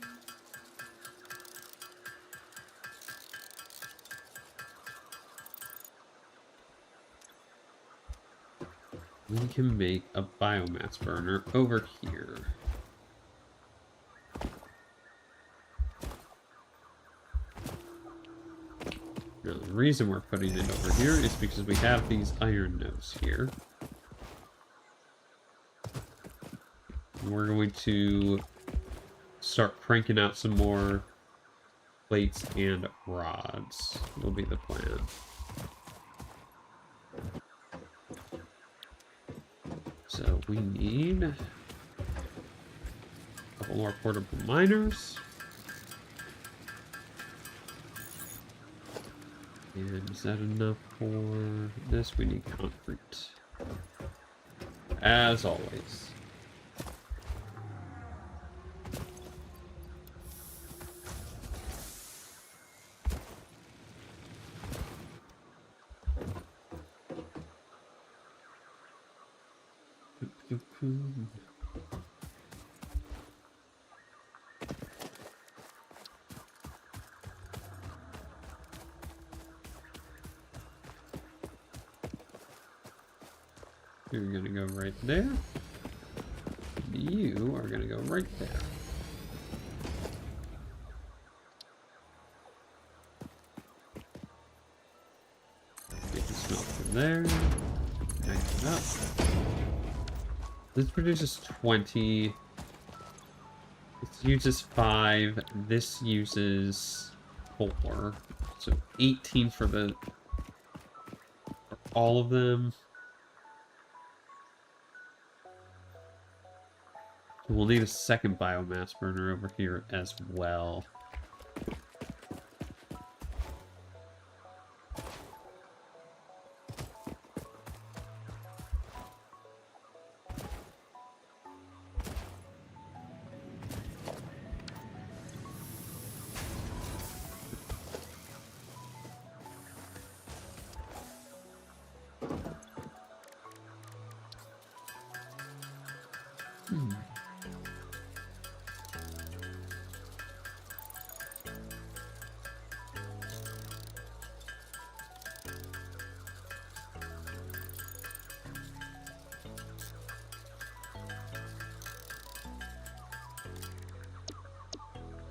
We can make a biomass burner over here. Now, the reason we're putting it over here is because we have these iron nodes here. We're going to start cranking out some more plates and rods. Will be the plan. So we need a couple more portable miners. And is that enough for this? We need concrete. As always. You're gonna go right there. You are gonna go right there. Get the smelter there. Connect it up. This produces 20. This uses 5. This uses 4. So 18 for all of them. We'll need a second biomass burner over here as well.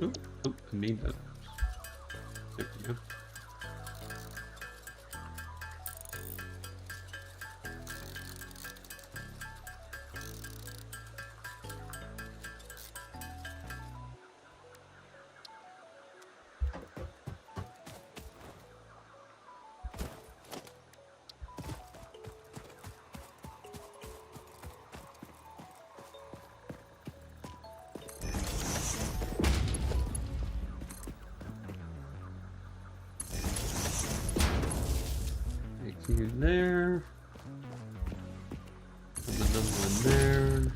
Oh, I need that. There we go. You there. There's another one there.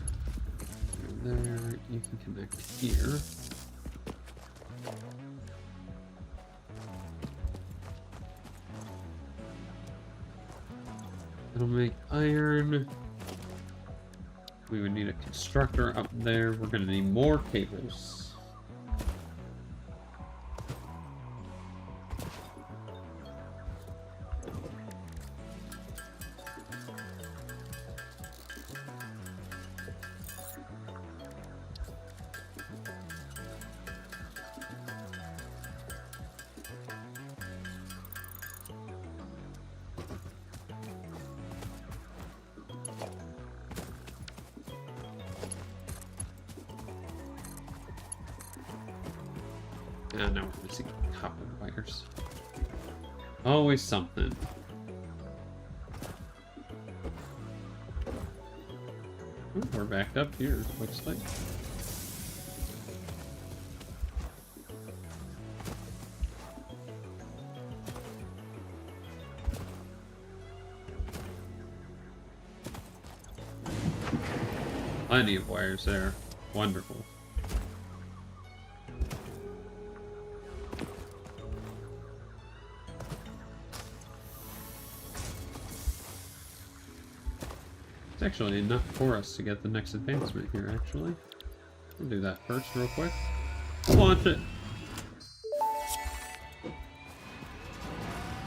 There. You can connect here. It'll make iron. We would need a constructor up there. We're going to need more cables. Ah, now we're missing copper wires. Always something. Ooh, we're backed up here, looks like. Plenty of wires there. Wonderful. It's actually enough for us to get the next advancement here, actually. We'll do that first real quick. Launch it!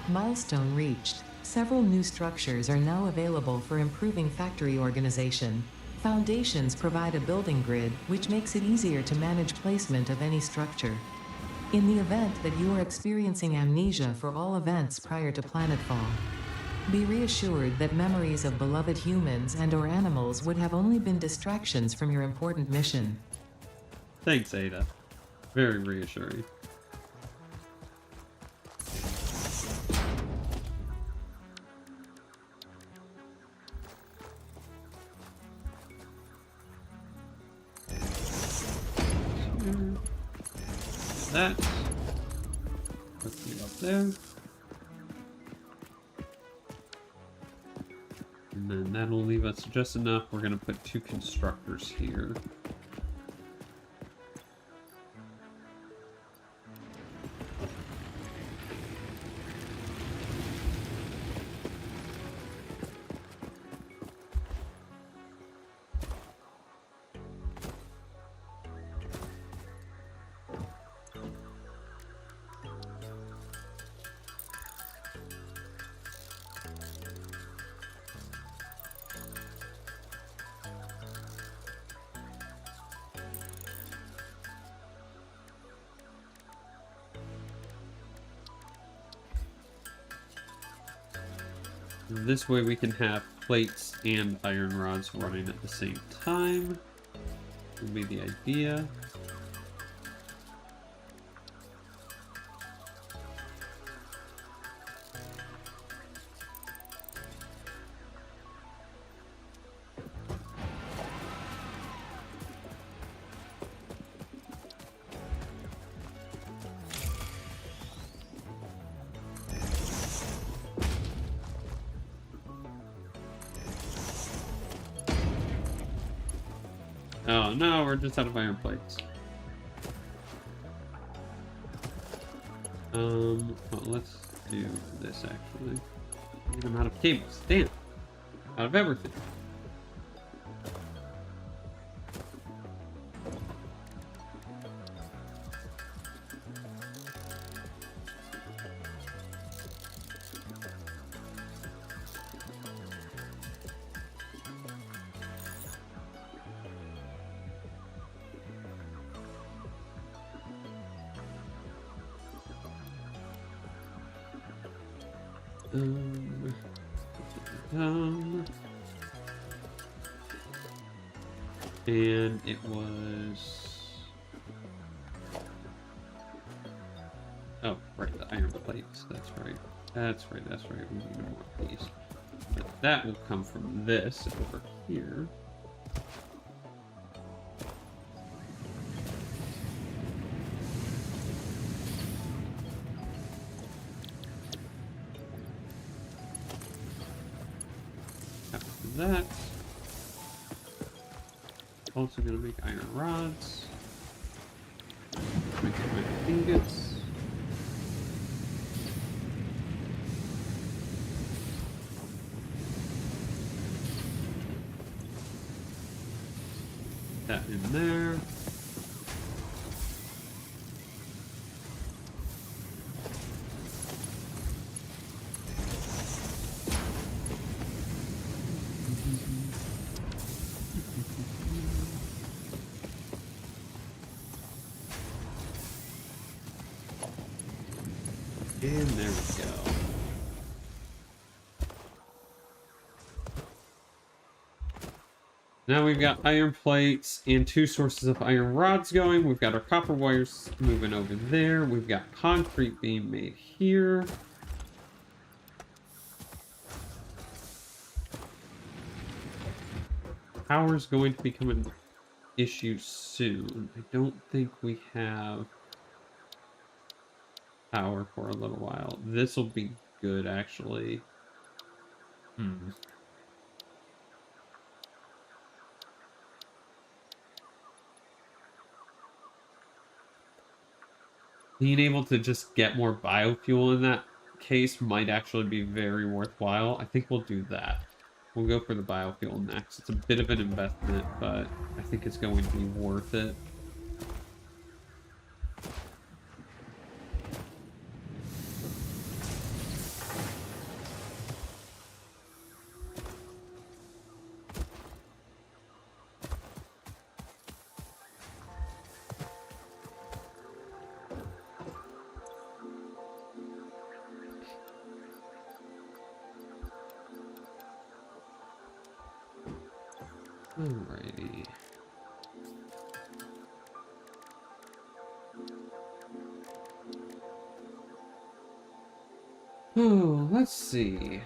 Milestone reached. Several new structures are now available for improving factory organization. Foundations provide a building grid, which makes it easier to manage placement of any structure. In the event that you are experiencing amnesia for all events prior to planetfall, be reassured that memories of beloved humans and/or animals would have only been distractions from your important mission. Thanks, Ada. Very reassuring. That. Let's see up there. And then that'll leave us just enough. We're going to put 2 constructors here. This way we can have plates and iron rods running at the same time. Would be the idea. Oh no, we're just out of iron plates. Well, let's do this actually. I'm out of cables. Damn. Out of everything. And it was... Oh, right, the iron plates. That's right. That's right, that's right. We need more of these. But that will come from this over here. After that, also gonna make iron rods. Make my ingots. That in there. And there we go. Now we've got iron plates and 2 sources of iron rods going. We've got our copper wires moving over there. We've got concrete being made here. Power's going to become an issue soon. I don't think we have power for a little while. This will be good, actually. Hmm. Being able to just get more biofuel in that case might actually be very worthwhile. I think we'll do that. We'll go for the biofuel next. It's a bit of an investment, but I think it's going to be worth it. Alrighty. Oh, let's see.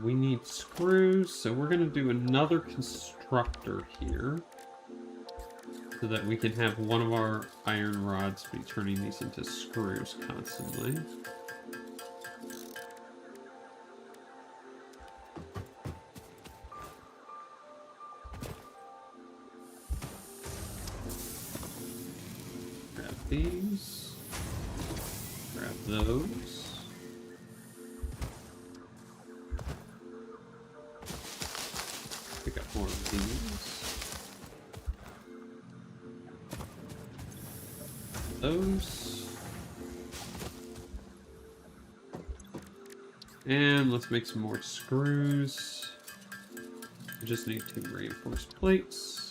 We need screws, so we're gonna do another constructor here, so that we can have one of our iron rods be turning these into screws constantly. Grab these. Grab those. Pick up more of these. Those. And let's make some more screws. We just need 2 reinforced plates.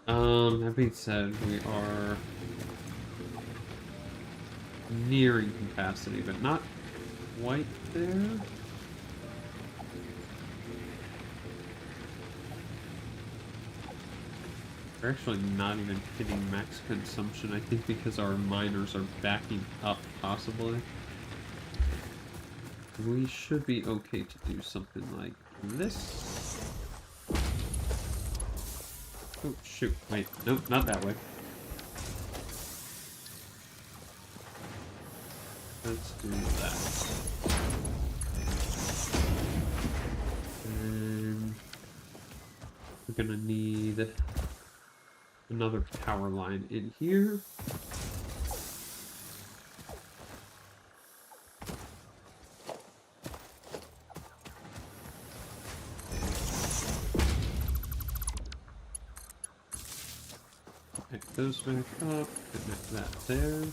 That being said, we are nearing capacity, but not quite there. We're actually not even hitting max consumption, I think because our miners are backing up, possibly. We should be okay to do something like this. Oh, shoot. Wait, nope, not that way. Let's do that. And we're gonna need another power line in here. Connect those back up, connect that there.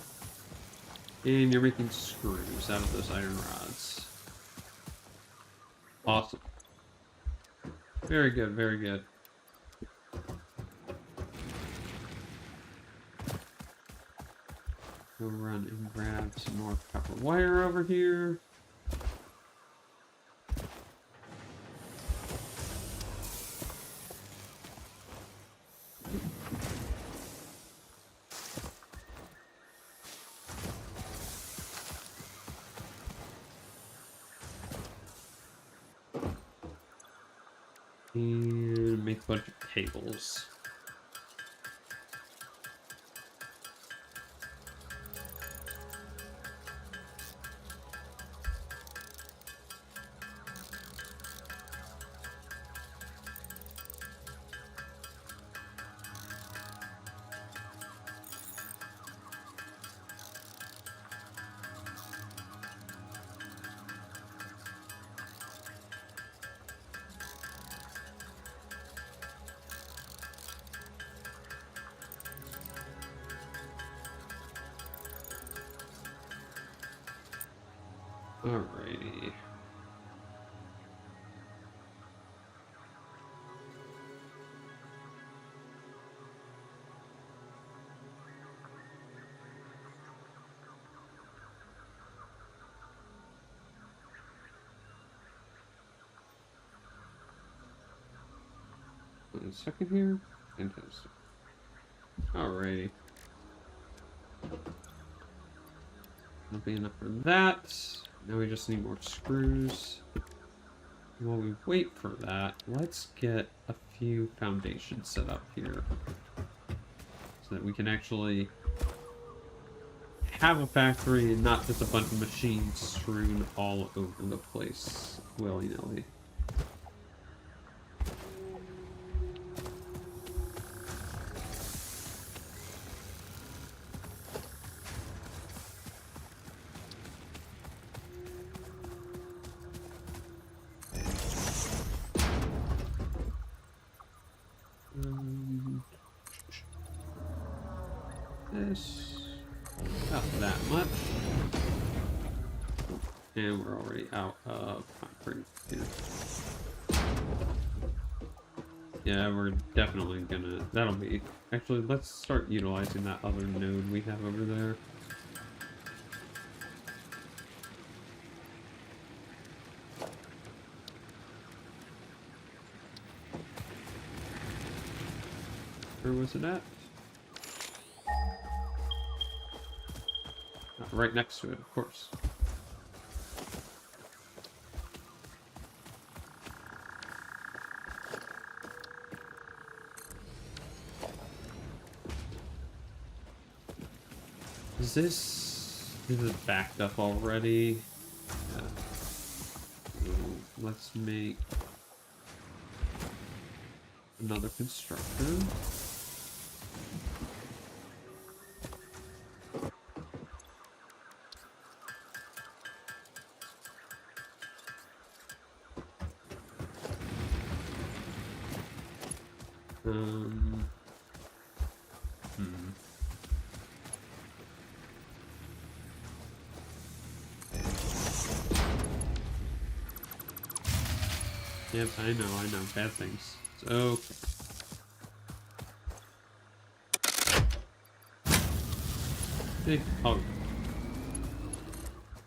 And you're making screws out of those iron rods. Awesome. Very good, very good. Go run and grab some more copper wire over here. And make a bunch of cables. Alrighty. One second here. Fantastic. Alrighty. That'll be enough for that. Now we just need more screws. While we wait for that, let's get a few foundations set up here. So that we can actually have a factory and not just a bunch of machines strewn all over the place willy-nilly. This, not that much. And we're already out of concrete here. Yeah, we're definitely gonna, that'll be, actually, let's start utilizing that other node we have over there. Where was it at? Right next to it, of course. Is it backed up already? Yeah. So let's make another constructor. Yep, I know, bad things. So, okay. Oh.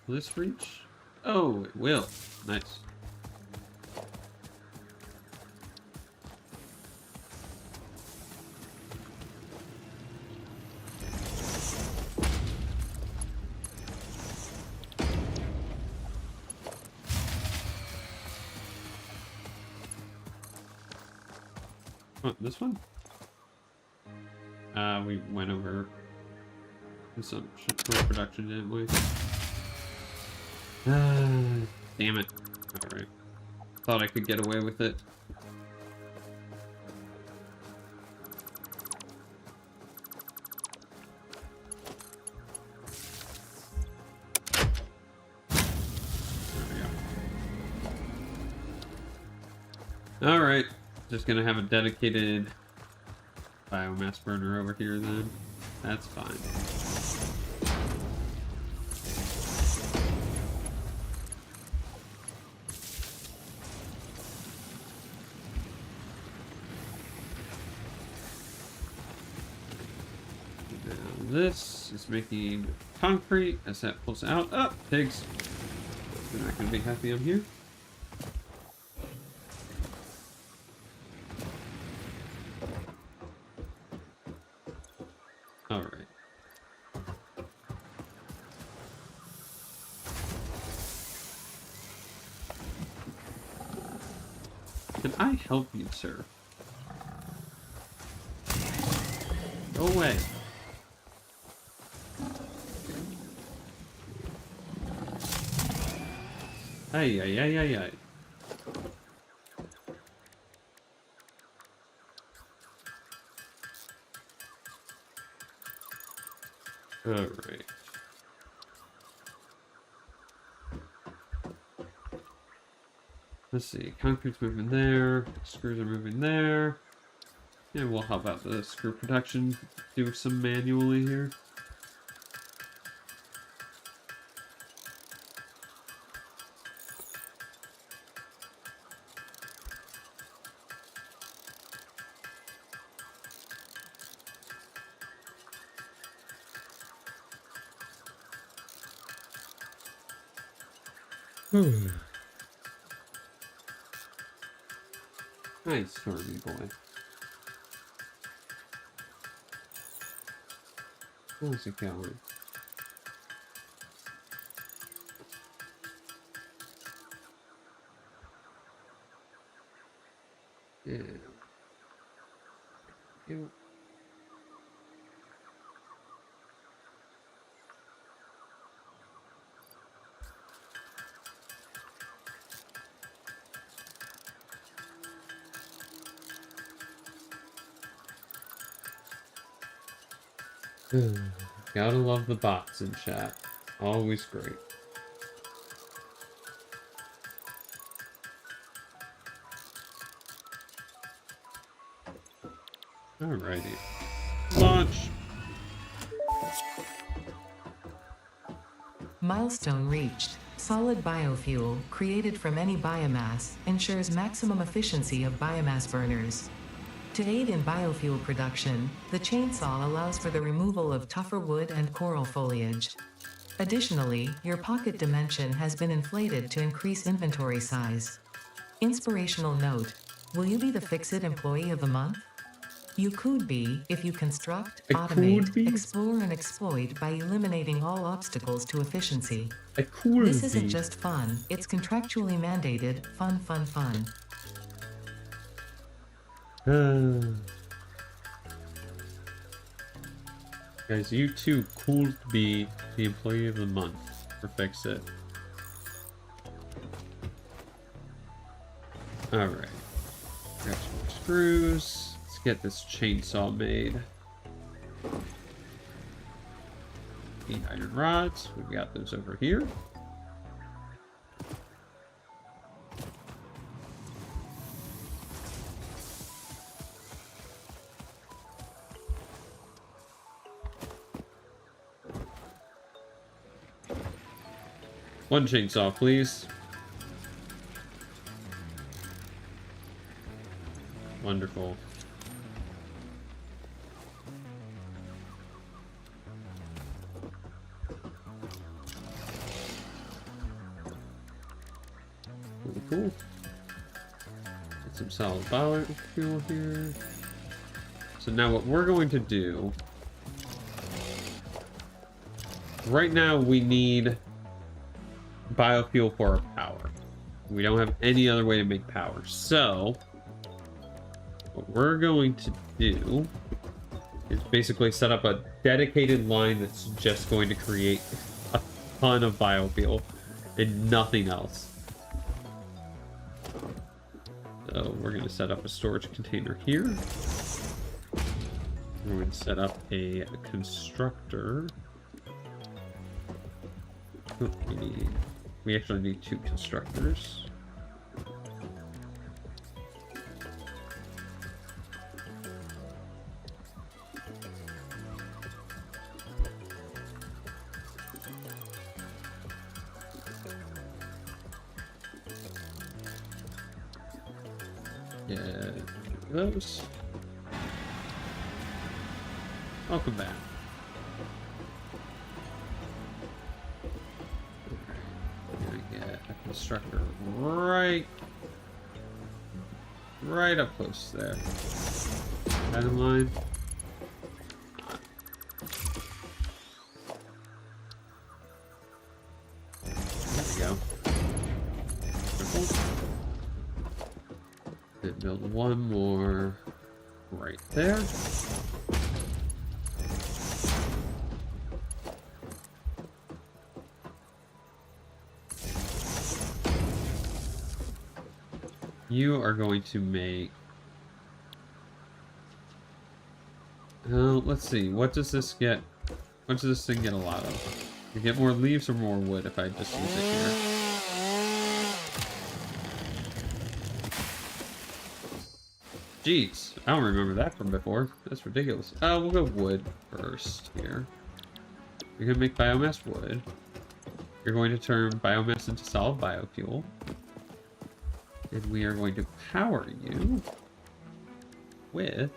Will this reach? Oh, it will. Nice. Oh, this one? We went over consumption or production, didn't we? Damn it. Alright. Thought I could get away with it. Alright, just gonna have a dedicated biomass burner over here then. That's fine. Now this is making concrete as that pulls out. Oh, pigs. They're not gonna be happy I'm here. Alright. Can I help you, sir? Go away. Ay, ay, ay, ay, ay. Alright. Let's see. Concrete's moving there. Screws are moving there. Yeah, we'll help out the screw production. Do some manually here. Nice, Stormy boy. Where's it going? Yeah. Ew. Gotta love the bots in chat. Always great. Alrighty. Launch! Milestone reached. Solid biofuel, created from any biomass, ensures maximum efficiency of biomass burners. To aid in biofuel production, the chainsaw allows for the removal of tougher wood and coral foliage. Additionally, your pocket dimension has been inflated to increase inventory size. Inspirational note: will you be the Fix-It Employee of the Month? You could be if you construct, automate, explore, and exploit by eliminating all obstacles to efficiency. This isn't just fun, it's contractually mandated. Fun, fun, fun. Guys, you too cool to be the Employee of the Month for Fix-It. Alright. Got some screws. Let's get this chainsaw made. The iron rods. We've got those over here. One chainsaw, please. Wonderful. Cool. Get some solid biofuel here. So now what we're going to do... Right now we need biofuel for our power. We don't have any other way to make power. So, what we're going to do is basically set up a dedicated line that's just going to create a ton of biofuel and nothing else. So we're going to set up a storage container here. We're going to set up a constructor. Oh, we actually need 2 constructors. Yeah, those. Welcome back. Constructor right up close there. That in line. There we go. Then build one more right there. You are going to make... let's see. What does this get? What does this thing get a lot of? You get more leaves or more wood if I just use it here? Jeez, I don't remember that from before. That's ridiculous. We'll go wood first here. You're gonna make biomass wood. You're going to turn biomass into solid biofuel. And we are going to power you with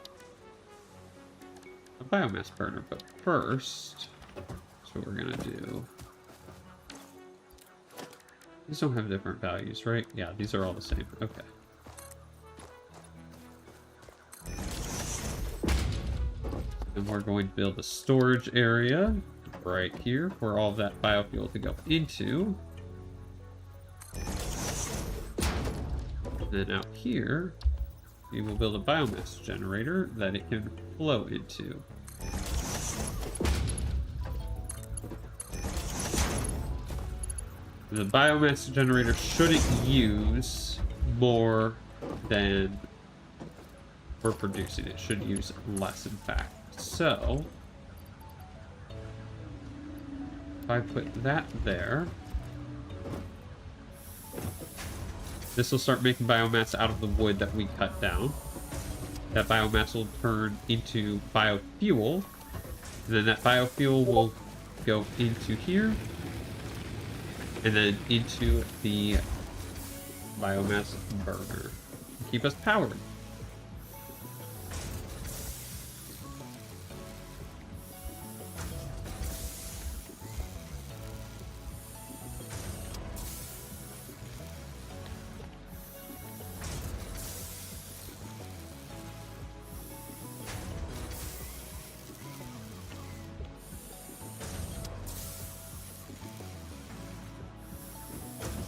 a biomass burner. But first, that's what we're going to do. These don't have different values, right? Yeah, these are all the same. Okay. And we're going to build a storage area right here for all of that biofuel to go into. And then out here, we will build a biomass generator that it can flow into. The biomass generator shouldn't use more than we're producing. It should use less, in fact. So, if I put that there, this will start making biomass out of the wood that we cut down. That biomass will turn into biofuel, and then that biofuel will go into here, and then into the biomass burner. Keep us powered.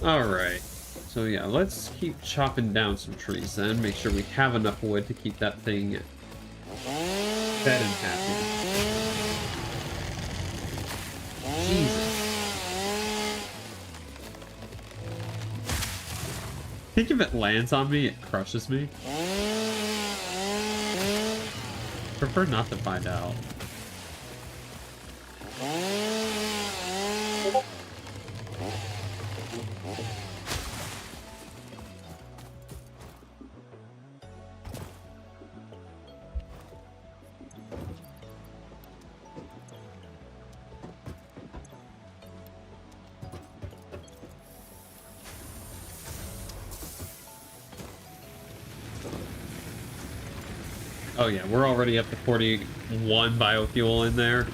Alright, so yeah, let's keep chopping down some trees then. Make sure we have enough wood to keep that thing fed and happy. Jesus. I think if it lands on me, it crushes me. Prefer not to find out. Oh yeah, we're already up to 41 biofuel in there.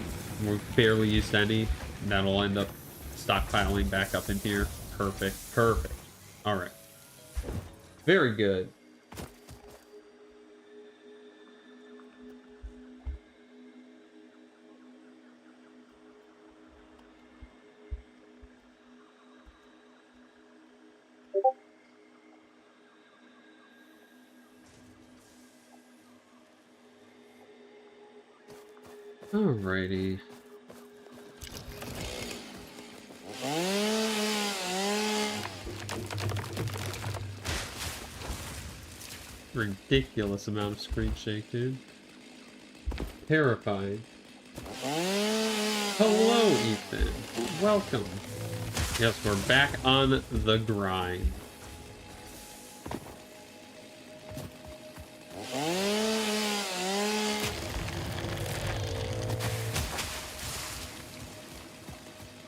We've barely used any. That'll end up stockpiling back up in here. Perfect, perfect. Alright. Very good. Alrighty. Ridiculous amount of screen shake, dude. Terrifying. Hello, Ethan. Welcome. Yes, we're back on the grind.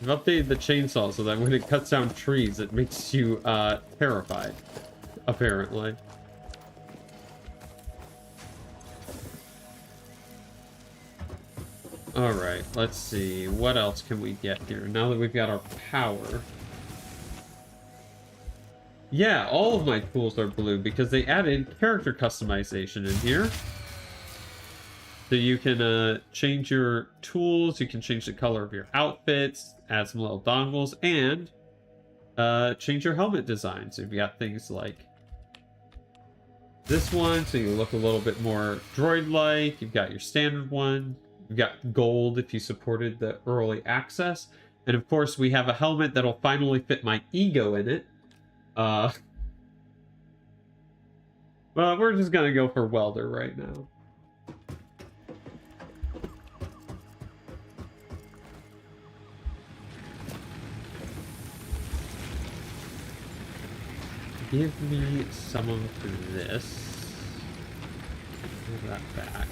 I've updated the chainsaw so that when it cuts down trees, it makes you terrified, apparently. Alright, let's see. What else can we get here now that we've got our power? Yeah, all of my tools are blue because they added character customization in here. So you can change your tools, you can change the color of your outfits, add some little dongles, and change your helmet design. So you've got things like this one, so you look a little bit more droid-like. You've got your standard one. You've got gold if you supported the early access. And of course, we have a helmet that'll finally fit my ego in it. Well, we're just gonna go for welder right now. Give me some of this. Give that back.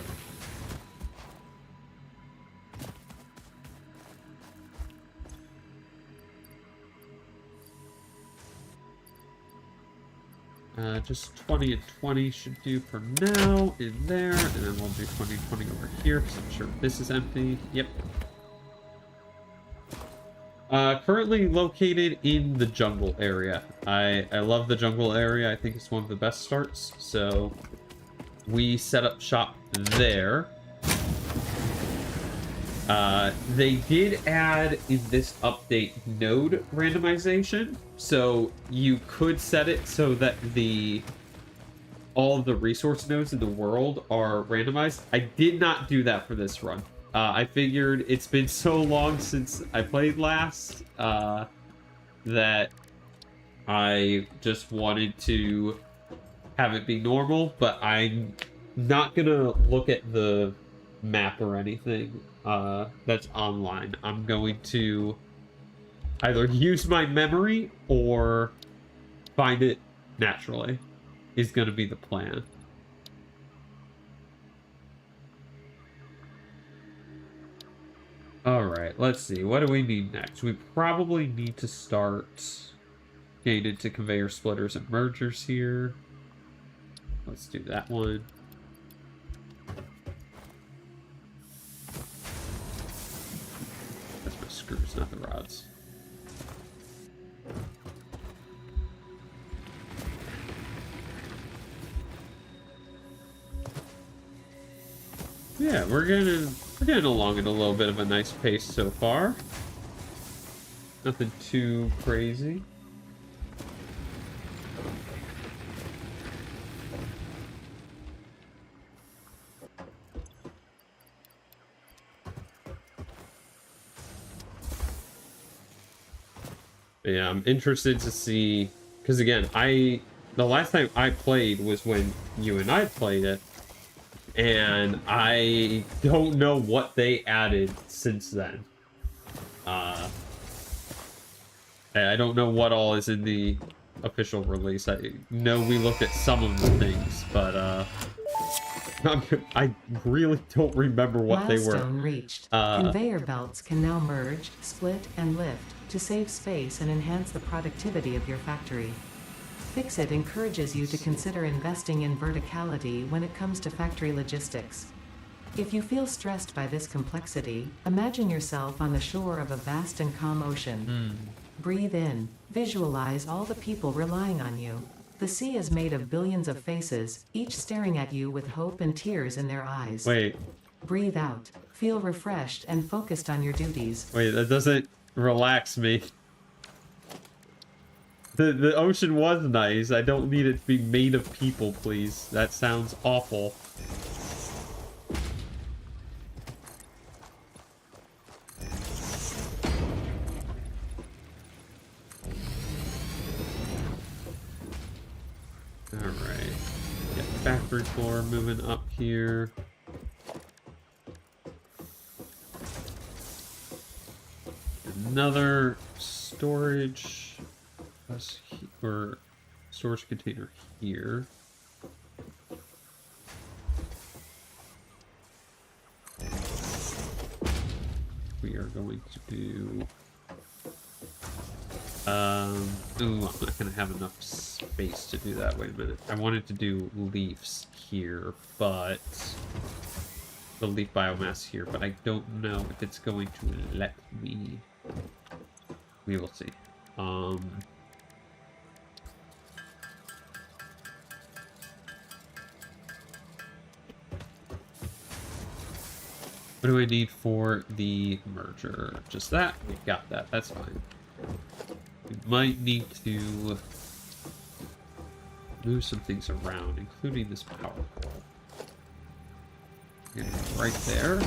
Just 20 and 20 should do for now in there, and then we'll do 20 and 20 over here because I'm sure this is empty. Yep. Currently located in the jungle area. I love the jungle area. I think it's one of the best starts. So we set up shop there. They did add in this update node randomization, so you could set it so that all of the resource nodes in the world are randomized. I did not do that for this run. I figured it's been so long since I played last that I just wanted to have it be normal, but I'm not gonna look at the map or anything that's online. I'm going to either use my memory or find it naturally is going to be the plan. All right, let's see. What do we need next? We probably need to start getting into conveyor splitters and mergers here. Let's do that one. That's my screws, not the rods. Yeah, we're getting along at a little bit of a nice pace so far. Nothing too crazy. But yeah, I'm interested to see, because again, the last time I played was when you and I played it. And I don't know what they added since then. I don't know what all is in the official release. I know we looked at some of the things, but I really don't remember what they were. Milestone reached. Conveyor belts can now merge, split, and lift to save space and enhance the productivity of your factory. Fixit encourages you to consider investing in verticality when it comes to factory logistics. If you feel stressed by this complexity, imagine yourself on the shore of a vast and calm ocean. Breathe in. Visualize all the people relying on you. The sea is made of billions of faces, each staring at you with hope and tears in their eyes. Wait. Breathe out. Feel refreshed and focused on your duties. Wait, that doesn't relax me. The ocean was nice. I don't need it to be made of people, please. That sounds awful. Alright. Get factory floor moving up here. Another storage or storage container here. We are going to do ooh, I'm not gonna have enough space to do that. Wait a minute. I wanted to do leaves here, but the leaf biomass here, but I don't know if it's going to let me. We will see. What do I need for the merger? Just that? We got that. That's fine. We might need to move some things around, including this power pole. Right there.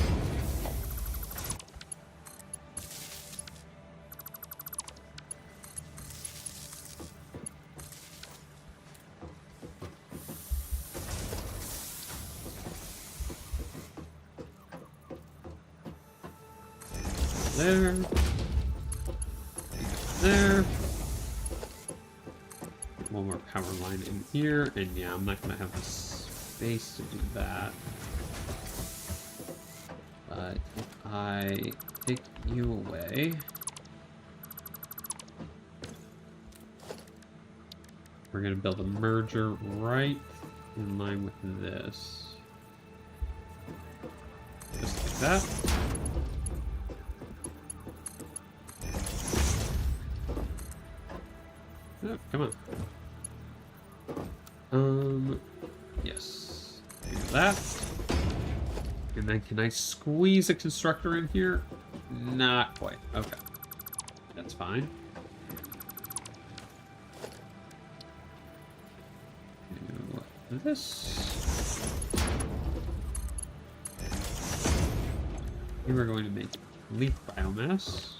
There. There. One more power line in here, and yeah, I'm not gonna have the space to do that. But if I take you away, we're gonna build a merger right in line with this. Just like that. Oh, come on. Yes. Do that. And then can I squeeze a constructor in here? Not quite. Okay. That's fine. Do this. Here we're going to make leaf biomass.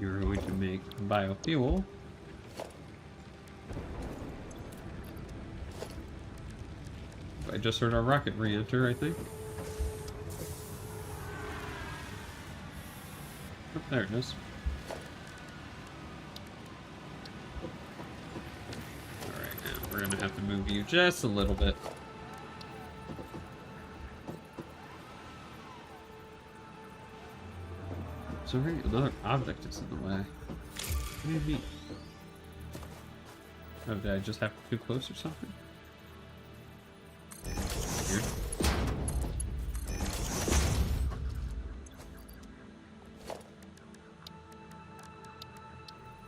You're going to make biofuel. I just heard our rocket re-enter, I think. Oh, there it is. Alright, now we're gonna have to move you just a little bit. Sorry, another object is in the way. What do you mean? Oh, did I just have too close or something? Weird.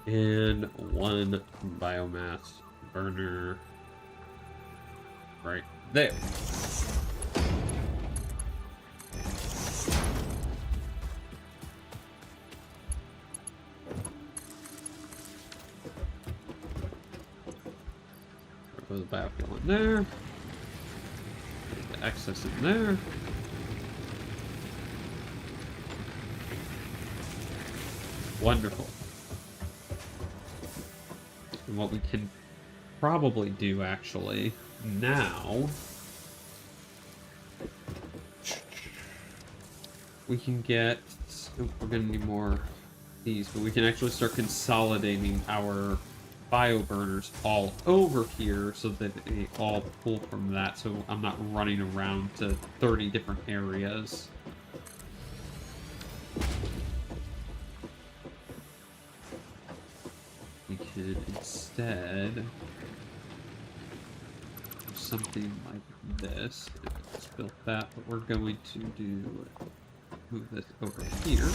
And one biomass burner right there. Put the biofuel in there. Put the excess in there. Wonderful. And what we can probably do actually now, we can get, oh, we're gonna need more of these, but we can actually start consolidating our bio burners all over here so that they all pull from that, so I'm not running around to 30 different areas. We could instead do something like this. Let's build that, but we're going to move this over here.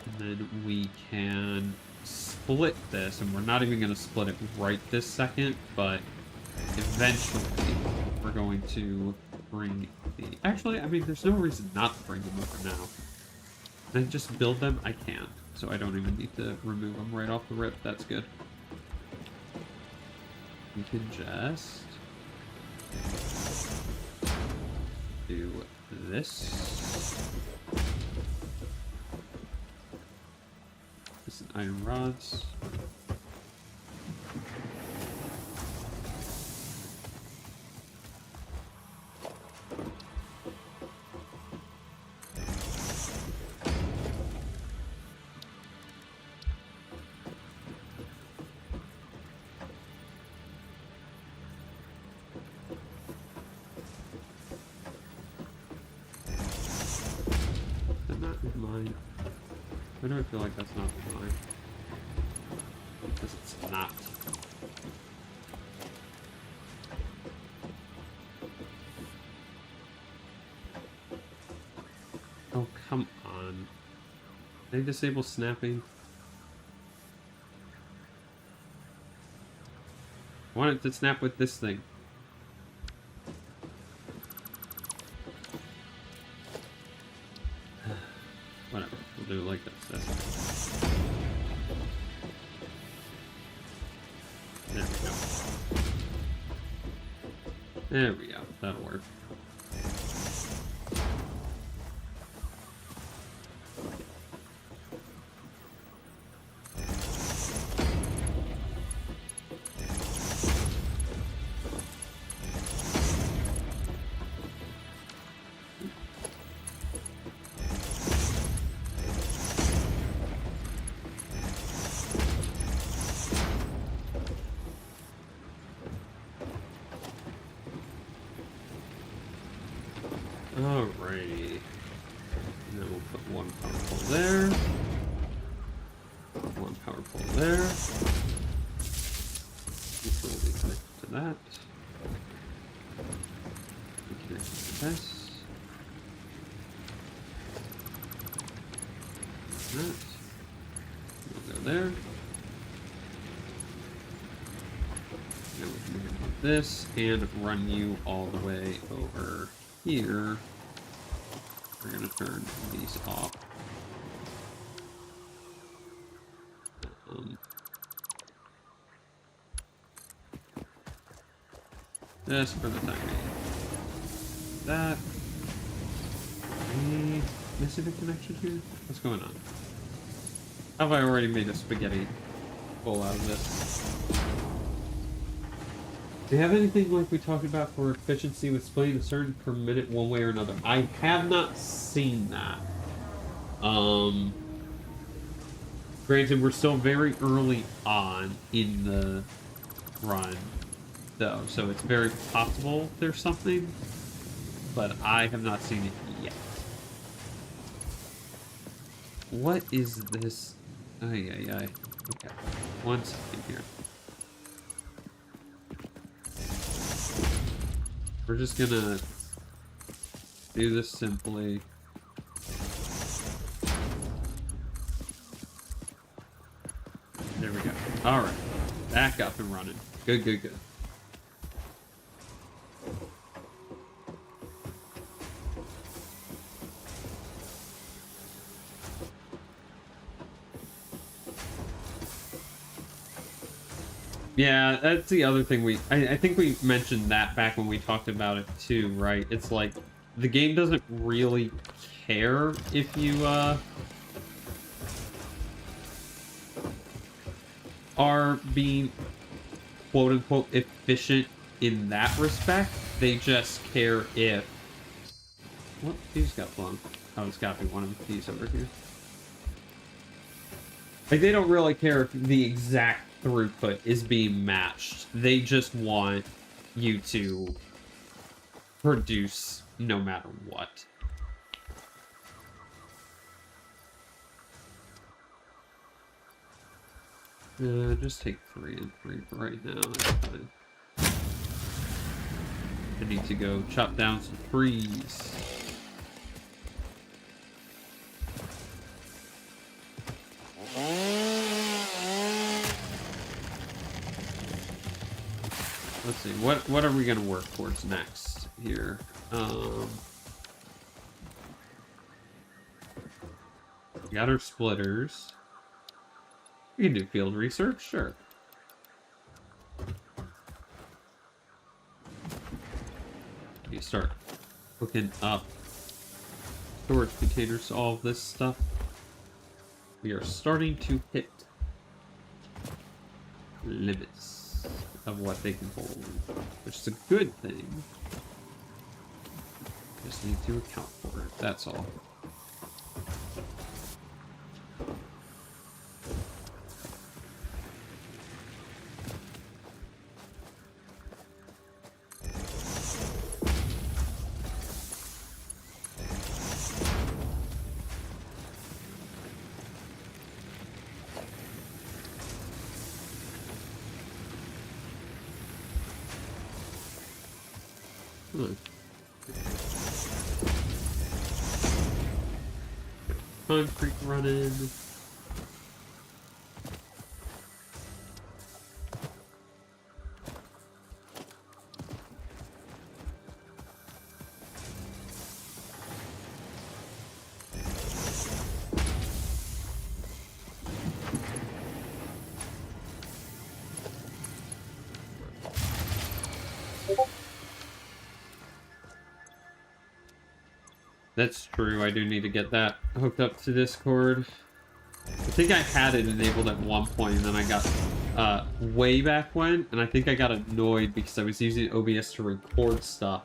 And then we can split this, and we're not even going to split it right this second, but eventually we're going to bring the... Actually, I mean, there's no reason not to bring them over now. Then just build them, I can. So I don't even need to remove them right off the rip. That's good. We can just do this. This is iron rods. Mine. Why do I feel like that's not mine? Because it's not. Oh, come on. Did I disable snapping? I want it to snap with this thing. Whatever, we'll do it like this. That's fine. There we go. There we go. That'll work. Alrighty. And then we'll put one power pole there. One power pole there. This will be connected to that. We connect to this. there. Now we can do this and run you all the way over here. We're gonna turn these off. Just for the time being. That. Any missing a connection here? What's going on? Have I already made a spaghetti bowl out of this? Do you have anything like we talked about for efficiency with splitting a certain per minute one way or another? I have not seen that. Granted, we're still very early on in the run, though, so it's very possible there's something, but I have not seen it yet. What is this? Ay, ay, ay. Okay. 1 second here. We're just gonna do this simply. There we go. Alright. Back up and running. Good, good, good. Yeah, that's the other thing I think we mentioned that back when we talked about it too, right? It's like, the game doesn't really care if you, are being quote-unquote efficient in that respect. They just care if... What fuse got blown? Oh, it's got to be one of these over here. Like, they don't really care if the exact throughput is being matched. They just want you to produce no matter what. Just take 3 and 3 for right now. That's fine. I need to go chop down some trees. Let's see, what are we gonna work towards next here? We got our splitters. We can do field research, sure. You start hooking up storage containers to all of this stuff. We are starting to hit limits of what they can hold, which is a good thing. Just need to account for it, that's all. Concrete running. That's true, I do need to get that hooked up to Discord. I think I had it enabled at one point, and then I got, way back when, and I think I got annoyed because I was using OBS to record stuff.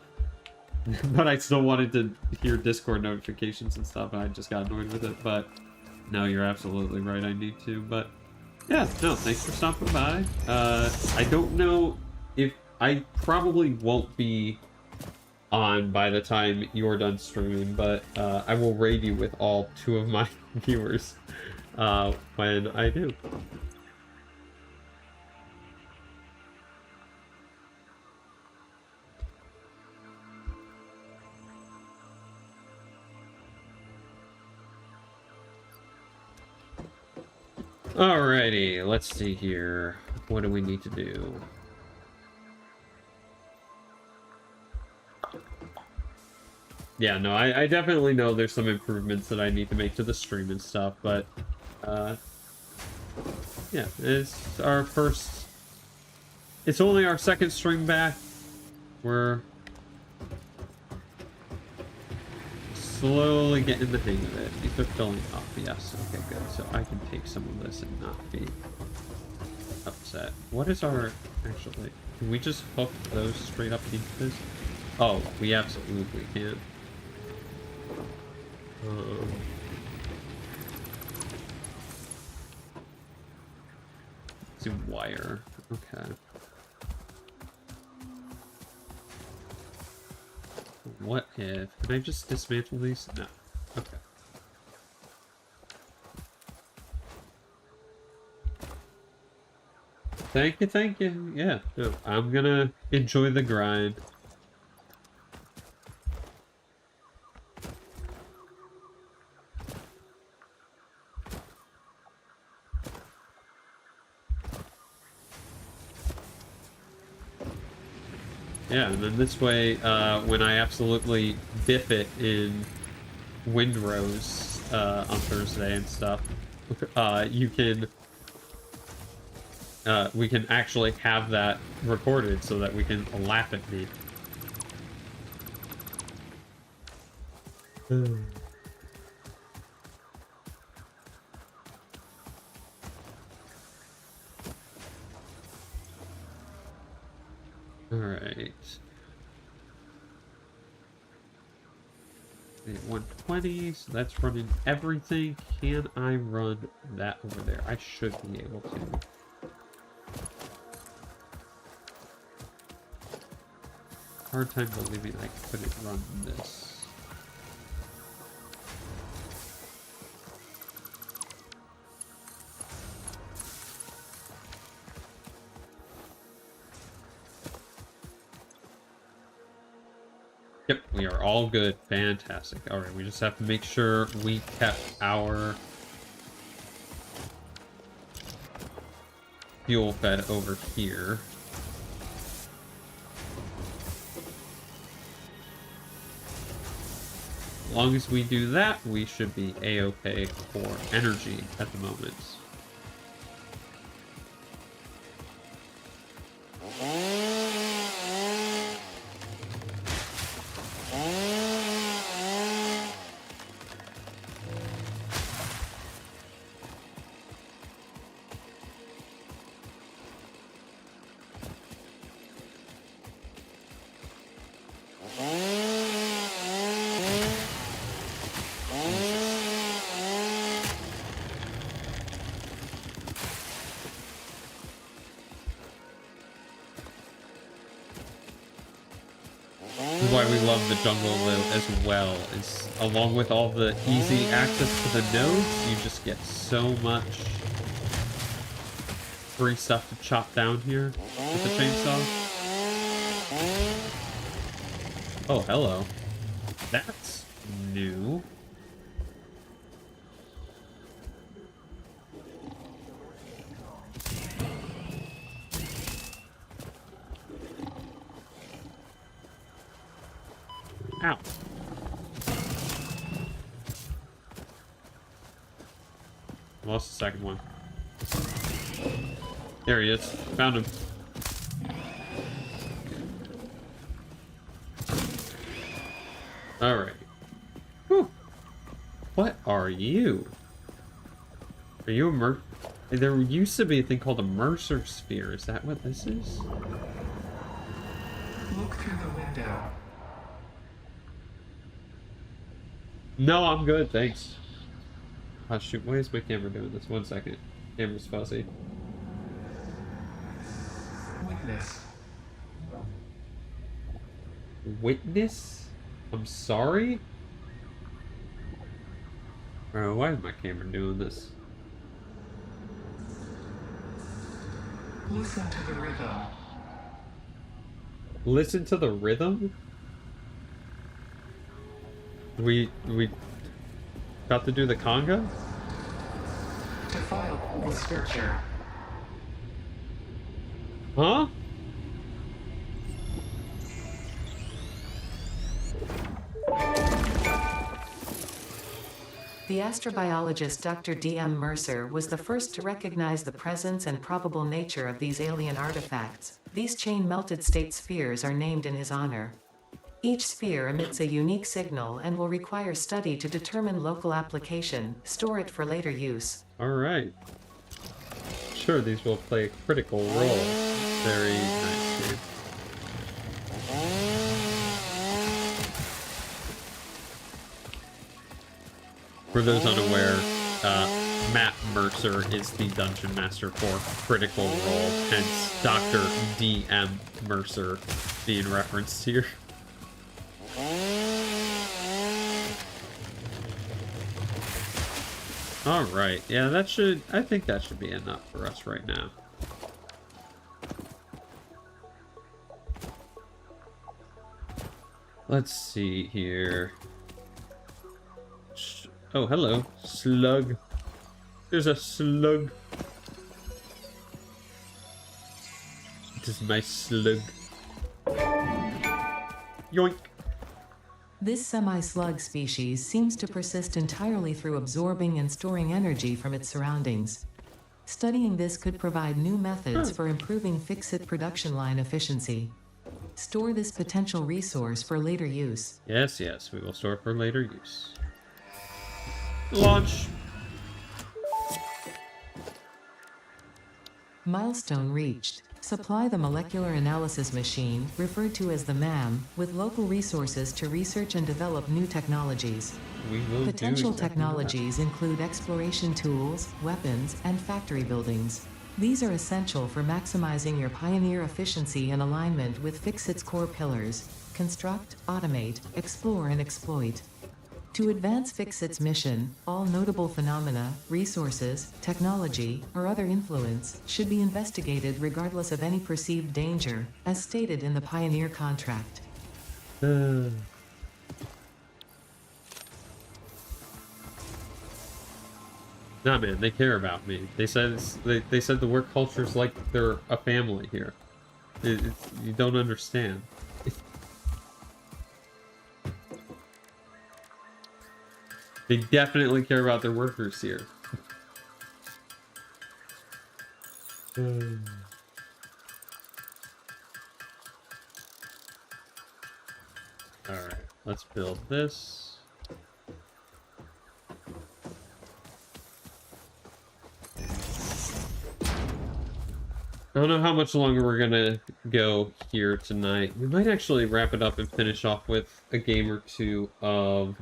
But I still wanted to hear Discord notifications and stuff, and I just got annoyed with it, but no, you're absolutely right, I need to, but yeah, no, thanks for stopping by. I don't know if... I probably won't be on by the time you're done streaming, but I will raid you with all 2 of my viewers when I do. Alrighty, let's see here. What do we need to do? Yeah, no, I definitely know there's some improvements that I need to make to the stream and stuff, but, yeah, it's our first... It's only our second stream back. We're slowly getting the hang of it. These are filling up, yes, okay, good. So I can take some of this and not be upset. What is our... Actually, can we just hook those straight up into this? Oh, we absolutely can. Let's do wire. Okay. What if... Can I just dismantle these? No. Okay. Thank you, thank you. Yeah, no, I'm gonna enjoy the grind. Yeah, and then this way, when I absolutely biff it in Windrose on Thursday and stuff, you can... we can actually have that recorded so that we can laugh at me. Alright. 120, so that's running everything. Can I run that over there? I should be able to. Hard time believing I couldn't run this. Yep, we are all good. Fantastic. Alright, we just have to make sure we kept our fuel fed over here. As long as we do that, we should be A-okay for energy at the moment. Why we love the jungle though as well is along with all the easy access to the nodes, you just get so much free stuff to chop down here with the chainsaw. Oh, hello. That's new. Ow. Lost the second one. There he is. Found him. Alright. Whew. What are you? Are you a There used to be a thing called a Mercer Sphere. Is that what this is? Look through the window. No, I'm good, thanks. Oh shoot, why is my camera doing this? 1 second. Camera's fuzzy. Witness. Witness? I'm sorry? Bro, why is my camera doing this? Listen to the rhythm. Listen to the rhythm? We got to do the conga? To file the scripture. Huh? The astrobiologist Dr. D.M. Mercer was the first to recognize the presence and probable nature of these alien artifacts. These chain-melted state spheres are named in his honor. Each sphere emits a unique signal and will require study to determine local application, store it for later use. Alright. Sure, these will play a critical role. Very nice, dude. For those unaware, Matt Mercer is the Dungeon Master for Critical Role, hence Dr. D.M. Mercer being referenced here. Alright, yeah, I think that should be enough for us right now. Let's see here. Oh, hello, slug. There's a slug. This is my slug. Yoink. This semi-slug species seems to persist entirely through absorbing and storing energy from its surroundings. Studying this could provide new methods for improving fix-it production line efficiency. Store this potential resource for later use. Yes, yes, we will store it for later use. Launch. Milestone reached. Supply the molecular analysis machine, referred to as the MAM, with local resources to research and develop new technologies. We will Potential do exactly technologies include exploration tools, weapons, and factory buildings. These are essential for maximizing your Pioneer efficiency and alignment with Fix-It's core pillars: construct, automate, explore, and exploit. To advance Fix-It's mission, all notable phenomena, resources, technology, or other influence should be investigated regardless of any perceived danger, as stated in the Pioneer contract. that. Nah, man, they care about me. They said they said the work culture's like they're a family here. You don't understand. They definitely care about their workers here. Alright, let's build this. I don't know how much longer we're gonna go here tonight. We might actually wrap it up and finish off with a game or two of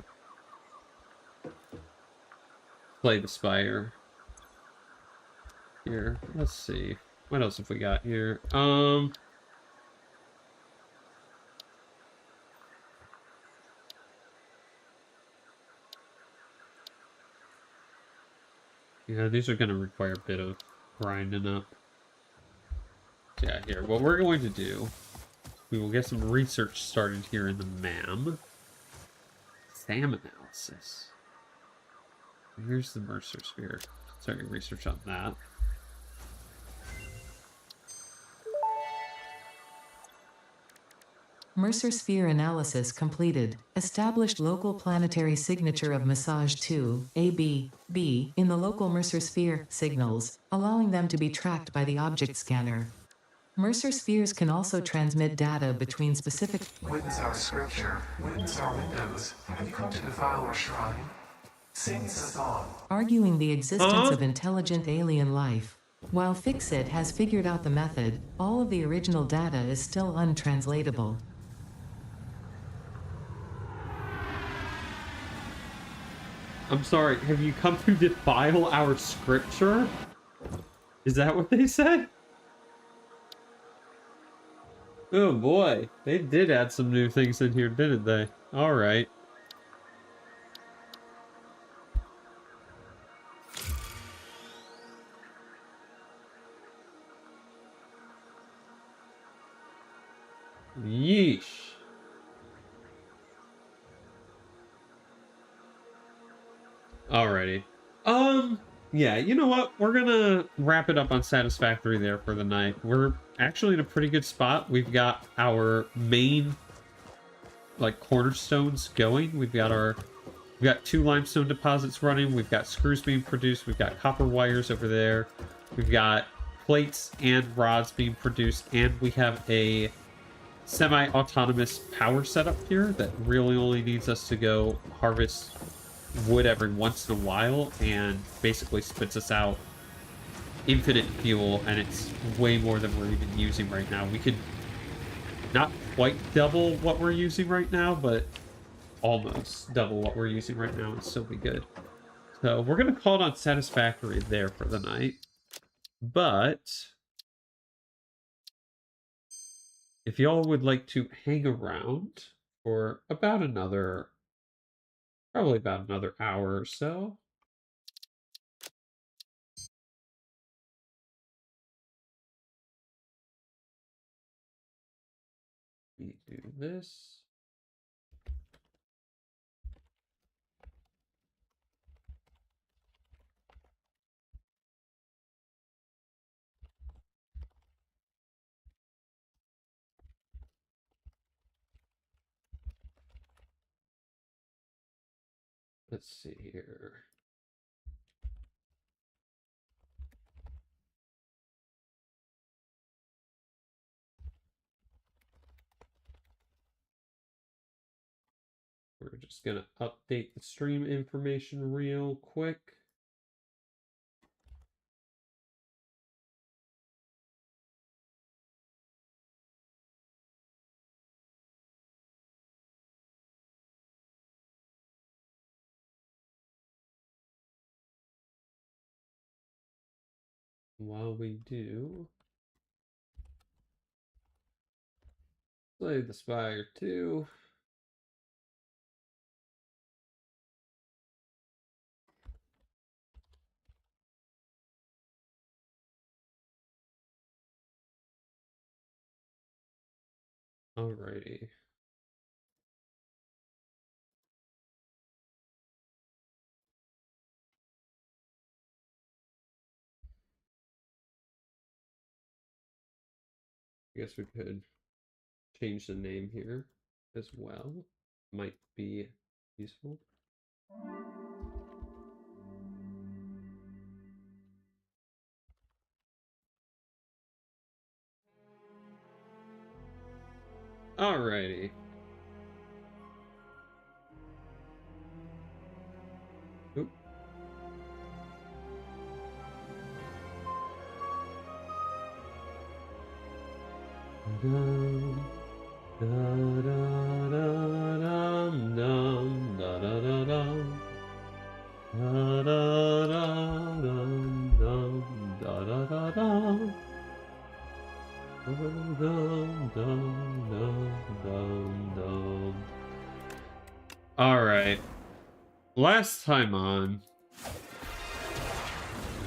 Play the Spire. Here, let's see. What else have we got here? Yeah, these are gonna require a bit of grinding up. Yeah, here. What we're going to do, we will get some research started here in the MAM. SAM analysis. Here's the Mercer Sphere. Starting research on that. Mercer Sphere analysis completed. Established local planetary signature of Massage 2, AB, B, in the local Mercer Sphere signals, allowing them to be tracked by the object scanner. Mercer spheres can also transmit data between specific... Witness our scripture. Witness our windows. Have you come to defile our shrine? Sing us on. arguing the existence of intelligent alien life. While Fix-It has figured out the method, all of the original data is still untranslatable. I'm sorry, have you come to defile our scripture? Is that what they said? Oh boy, they did add some new things in here, didn't they? Alright. Yeesh. Alrighty. Yeah, you know what? We're gonna wrap it up on Satisfactory there for the night. We're actually in a pretty good spot. We've got our main, like, cornerstones going. We've got 2 limestone deposits running. We've got screws being produced. We've got copper wires over there. We've got plates and rods being produced. And we have a semi-autonomous power setup here that really only needs us to go harvest wood every once in a while and basically spits us out infinite fuel, and it's way more than we're even using right now. We could not quite double what we're using right now, but almost double what we're using right now and still be good. So we're going to call it on Satisfactory there for the night. But if y'all would like to hang around for about another, probably about another hour or so, we do this. Let's see here. We're just going to update the stream information real quick. While we do, play the Spire 2. Alrighty. I guess we could change the name here as well. Might be useful. Alrighty. Oop. Dum, da, da, da, dum, dum, da, da, da, dum. Da, da, da, dum, dum, da, da, da, dum. Dum, dum, dum, dum, dum, dum. All right. Last time on,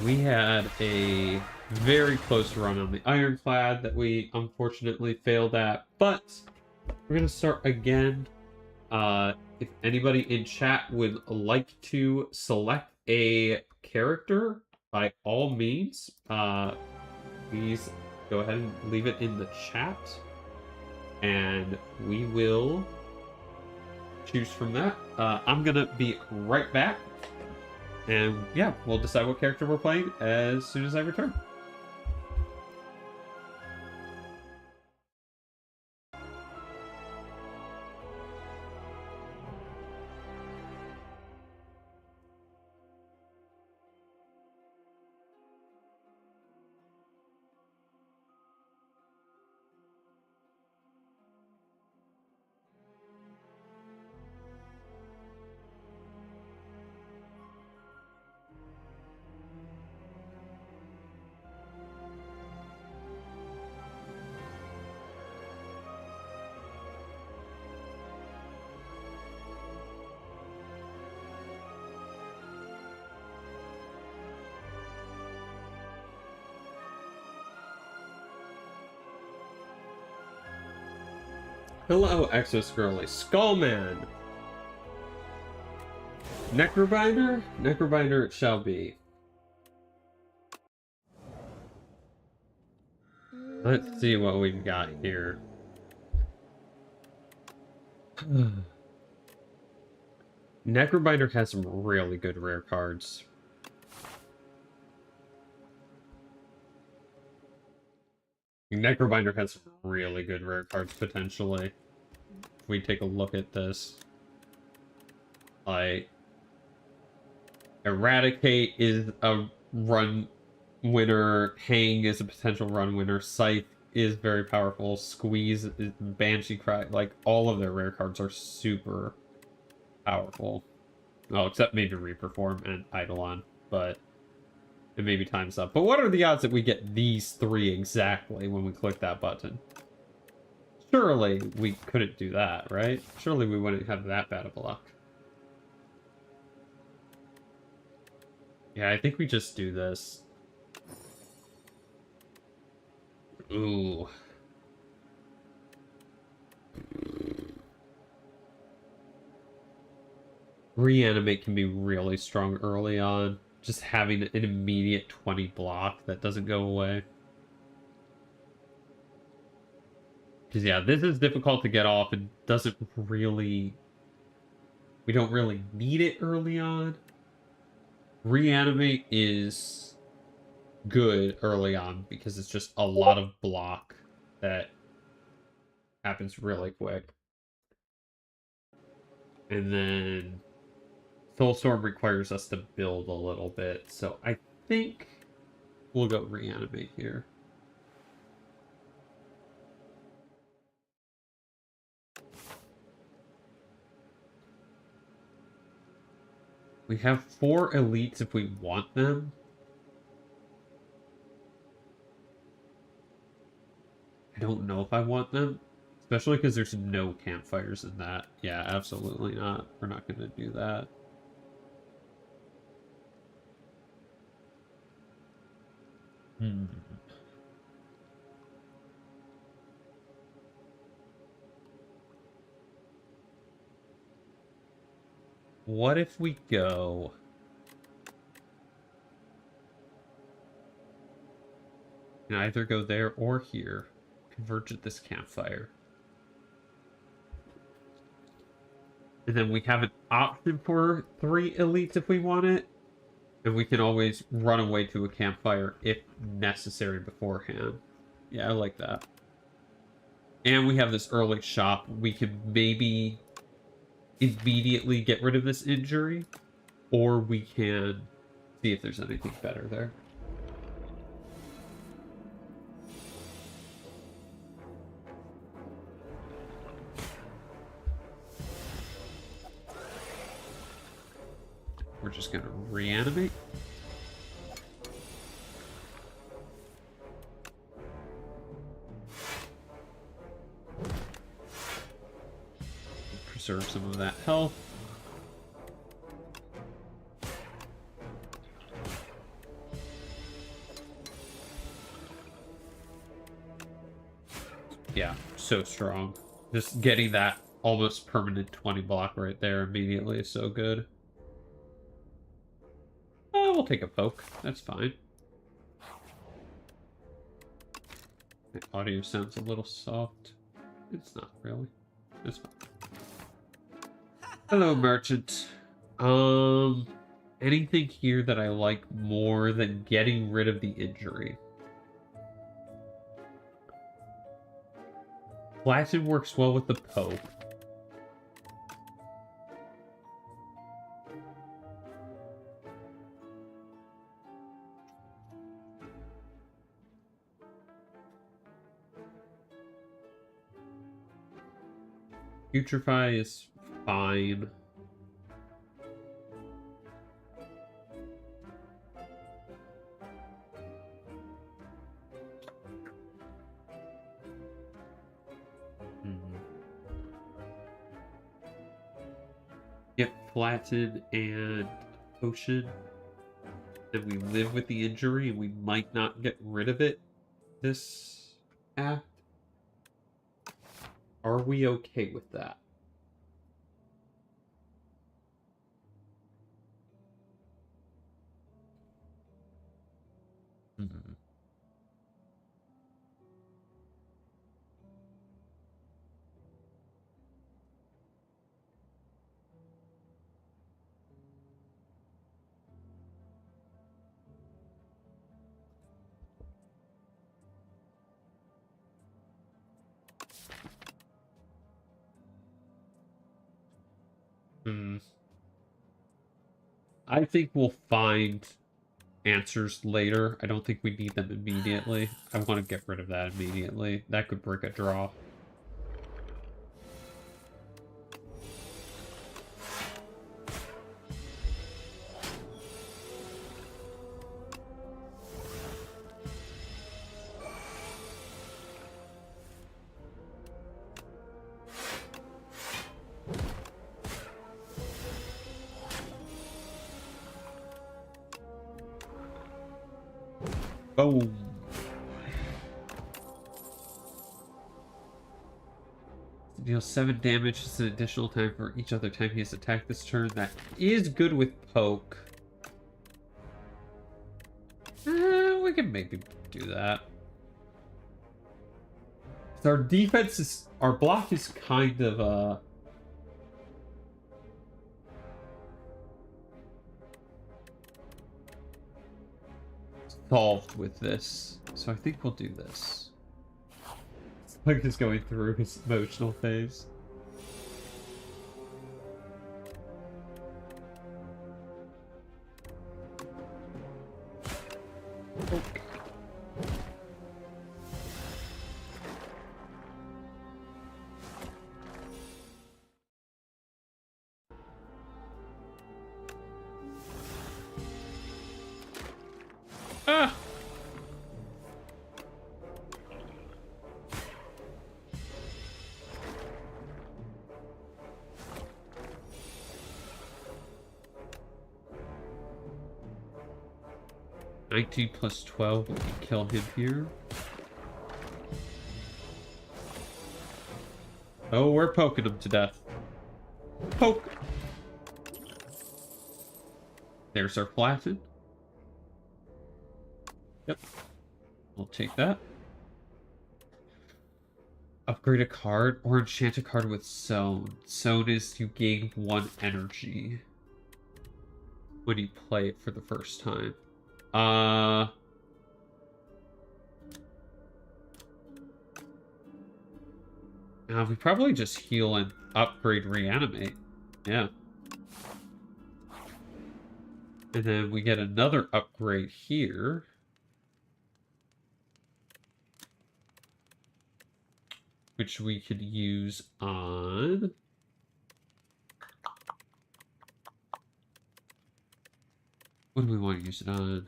we had a very close run on the Ironclad that we unfortunately failed at, but we're going to start again. If anybody in chat would like to select a character, by all means, please go ahead and leave it in the chat, and we will choose from that. I'm going to be right back. And yeah, we'll decide what character we're playing as soon as I return. Hello, Exoscurly. Skullman! Necrobinder? Necrobinder it shall be. Let's see what we've got here. Necrobinder has some really good rare cards. Necrobinder has some really good rare cards, potentially. If we take a look at this. Like... Eradicate is a run winner. Hang is a potential run winner. Scythe is very powerful. Squeeze, Banshee Cry. Like, all of their rare cards are super powerful. Well, except maybe Reperform and Eidolon, but it maybe times up. But what are the odds that we get these three exactly when we click that button? Surely we couldn't do that, right? Surely we wouldn't have that bad of luck. Yeah, I think we just do this. Ooh. Reanimate can be really strong early on. Just having an immediate 20 block that doesn't go away. Because, yeah, this is difficult to get off and doesn't really... We don't really need it early on. Reanimate is good early on because it's just a lot of block that happens really quick. And then Soulstorm requires us to build a little bit, so I think we'll go Reanimate here. We have 4 elites if we want them. I don't know if I want them, especially because there's no campfires in that. Yeah, absolutely not. We're not going to do that. What if we go... Can either go there or here. Converge at this campfire. And then we have an option for 3 elites if we want it. And we can always run away to a campfire if necessary beforehand. Yeah, I like that. And we have this early shop. We can maybe immediately get rid of this injury. Or we can see if there's anything better there. We're just going to reanimate. Preserve some of that health. Yeah, so strong. Just getting that almost permanent 20 block right there immediately is so good. We'll take a poke. That's fine. My audio sounds a little soft. It's not really. It's fine. Hello, merchant. Anything here that I like more than getting rid of the injury? Platinum works well with the poke. Putrefy is fine. Get flattened and potion. Then we live with the injury and we might not get rid of it this act. Are we okay with that? Hmm. I think we'll find answers later. I don't think we need them immediately. I want to get rid of that immediately. That could break a draw. Boom. Deals 7 damage. It's an additional time for each other time he has attacked this turn. That is good with poke. We can maybe do that. So our defense is... Our block is kind of, solved with this. So I think we'll do this. Slug is going through his emotional phase. Okay. Ah! $19 plus 12, we can kill him here. Oh, we're poking him to death. Poke! There's our flatten. Yep. We'll take that. Upgrade a card or enchant a card with Zone. Zone is you gain 1 energy when you play it for the first time. We probably just heal and upgrade reanimate. Yeah. And then we get another upgrade here. Which we could use on... What do we want to use it on?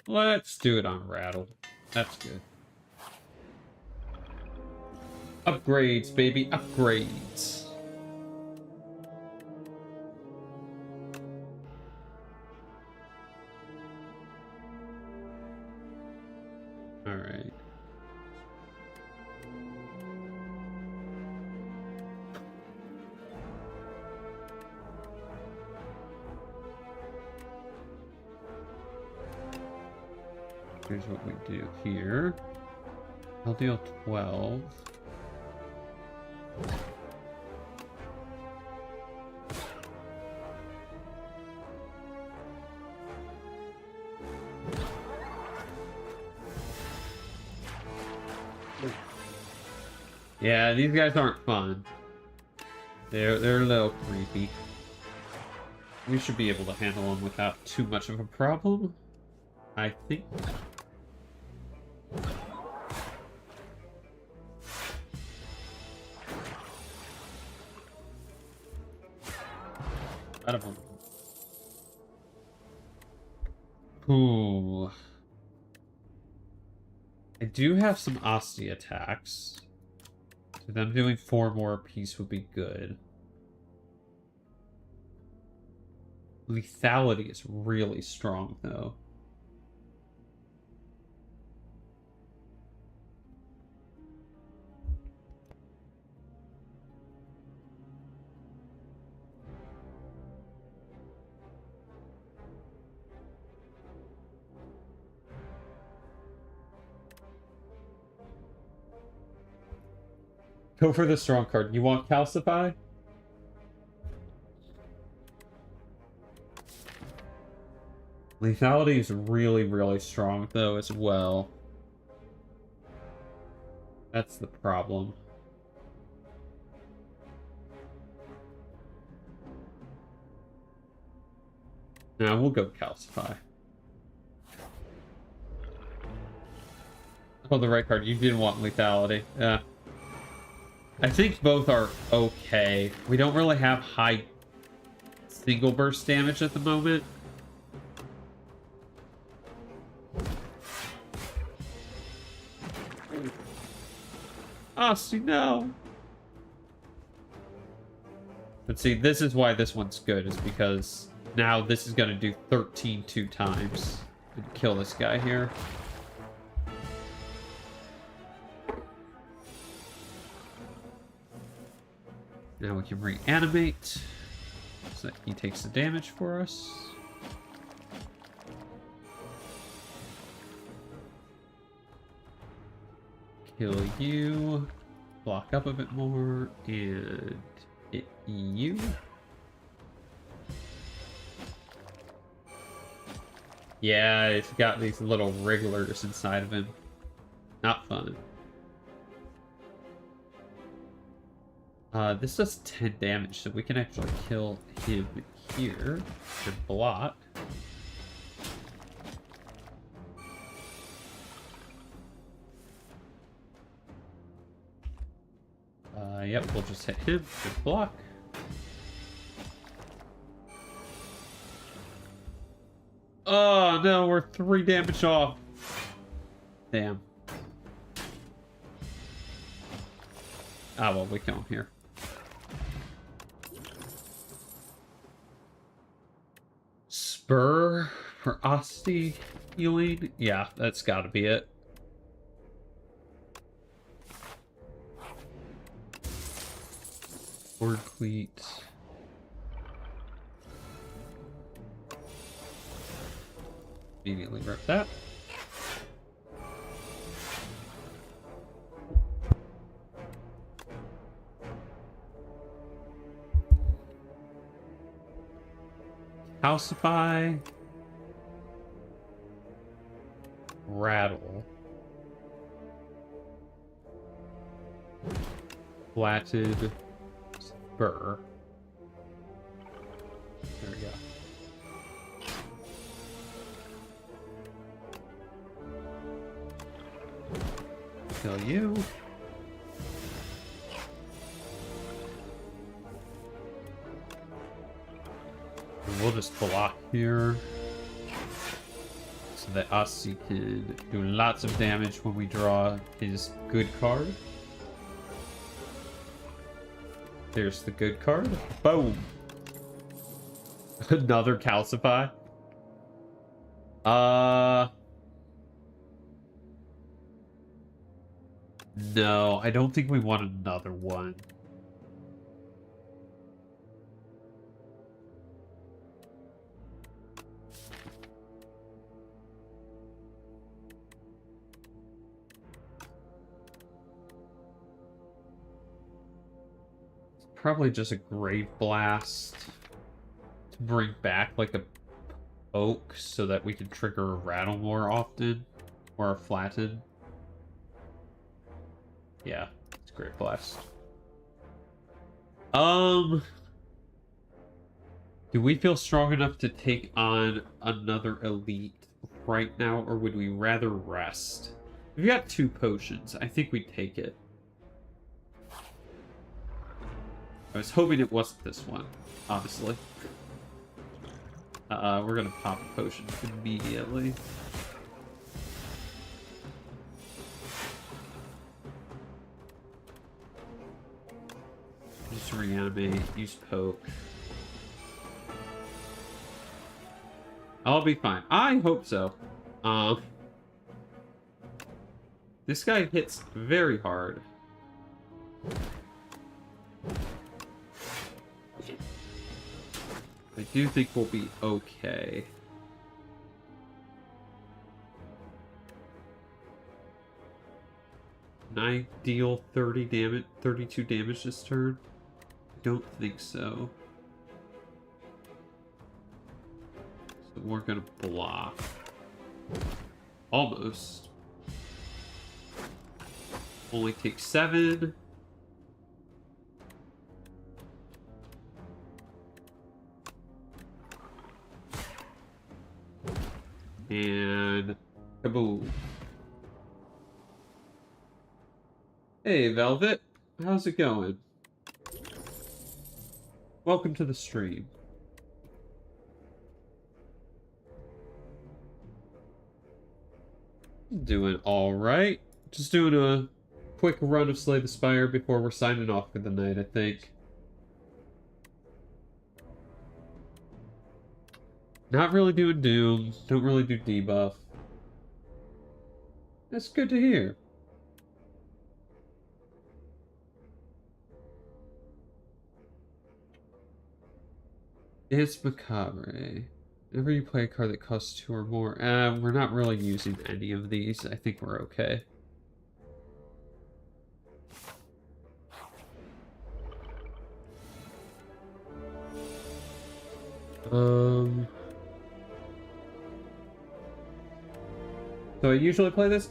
Let's do it on Rattle. That's good. Upgrades, baby, upgrades. All right. Here's what we do here. I'll deal 12. Yeah, these guys aren't fun. They're a little creepy. We should be able to handle them without too much of a problem, I think. Out of them. Ooh. I do have some Asti attacks. So them doing 4 more apiece would be good. Lethality is really strong, though. Go for the strong card. You want Calcify? Lethality is really, really strong, though, as well. That's the problem. Now we'll go calcify. Oh, the right card. You didn't want lethality. Yeah. I think both are okay. We don't really have high single burst damage at the moment. Oh, see, no. But see, this is why this one's good, is because now this is going to do 13 two times and kill this guy here. Now we can reanimate so that he takes the damage for us. Kill you. Block up a bit more and hit you. Yeah, it's got these little wrigglers inside of him. Not fun. This does 10 damage, so we can actually kill him here and block. Yep, we'll just hit him and block. Oh no, we're 3 damage off. Damn. Ah, well, we kill him here. Spur for Asti healing? Yeah, that's gotta be it. Word cleat. Immediately rip that. Calcify. Rattle. Flatted. Spur. There we go. Kill you. And we'll just block here so that Asti can do lots of damage when we draw his good card. There's the good card. Boom. Another calcify. No, I don't think we want another one. Probably just a Grave Blast to bring back like a Oak so that we can trigger a Rattle more often, or a Flattened. Yeah, it's Grave Blast. Do we feel strong enough to take on another elite right now, or would we rather rest? We've got 2 potions. I think we'd take it. I was hoping it wasn't this one, honestly. We're gonna pop a potion immediately. Just reanimate, use poke. I'll be fine. I hope so. This guy hits very hard. I do think we'll be okay. Can I deal 30 damage, 32 damage this turn? I don't think so. So we're gonna block. Almost. Only take 7. And kaboom. Hey, Velvet. How's it going? Welcome to the stream. Doing alright. Just doing a quick run of Slay the Spire before we're signing off for the night, I think. Not really doing Doom. Don't really do debuff. That's good to hear. It's Macabre. Whenever you play a card that costs 2 or more, we're not really using any of these. I think we're okay. So I usually play this.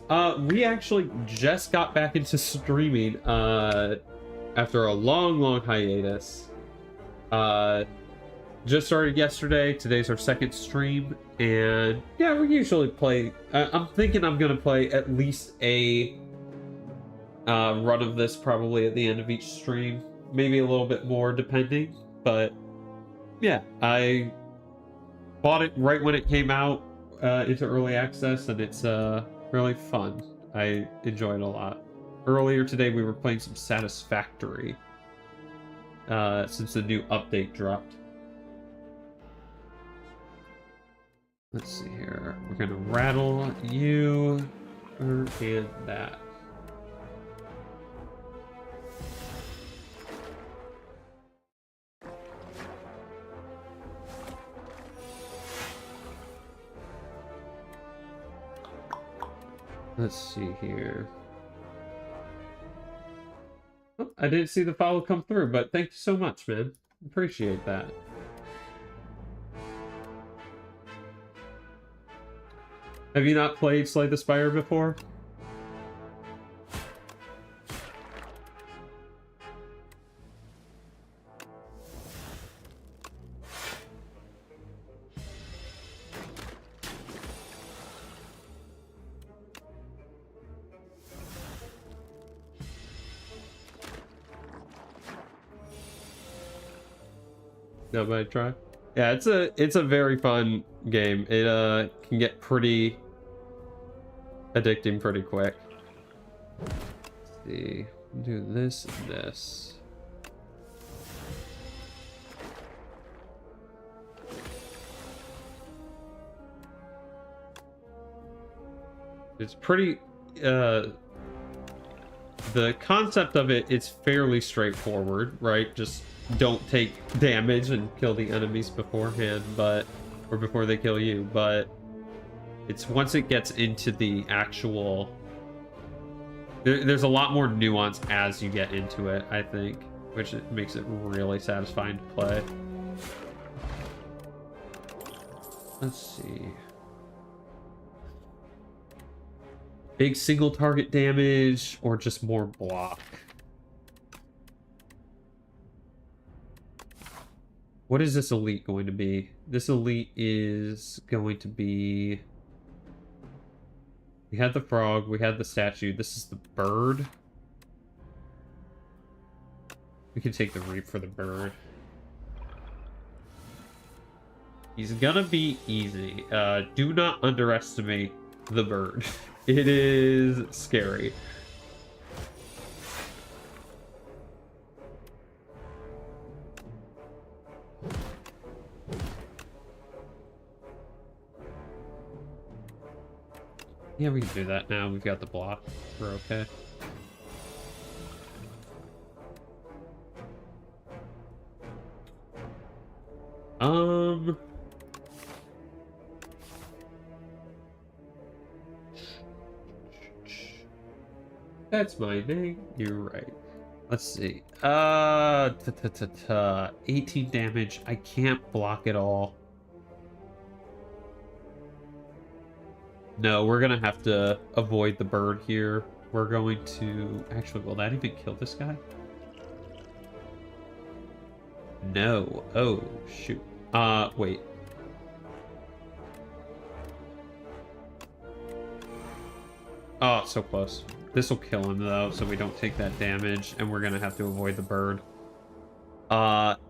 We actually just got back into streaming after a long hiatus. Just started yesterday. Today's our second stream, and yeah, we usually play. I'm thinking I'm gonna play at least a run of this probably at the end of each stream, maybe a little bit more depending. But yeah, I bought it right when it came out into early access, and it's really fun. I enjoy it a lot. Earlier today we were playing some Satisfactory since the new update dropped. Let's see here. We're gonna rattle you and that. Let's see here. Oh, I didn't see the follow come through, but thank you so much, man. Appreciate that. Have you not played Slay the Spire before? Nobody try? Yeah, it's a very fun game. It can get pretty addicting pretty quick. Let's see. Do this and this. It's pretty the concept of it is fairly straightforward, right? Just don't take damage and kill the enemies beforehand, or before they kill you, but it's once it gets into the actual there's a lot more nuance as you get into it, I think, which makes it really satisfying to play. Let's see. Big single target damage or just more block? What is this elite going to be? This elite is going to be... We had the frog, we had the statue. This is the bird. We can take the reap for the bird. He's gonna be easy. Do not underestimate the bird. It is scary. Yeah, we can do that now. We've got the block. We're okay. That's my name. You're right. Let's see. 18 damage. I can't block it all. No, we're gonna have to avoid the bird here. We're going to... Actually, will that even kill this guy? No. Oh, shoot. Wait. Oh, so close. This will kill him, though, so we don't take that damage, and we're going to have to avoid the bird.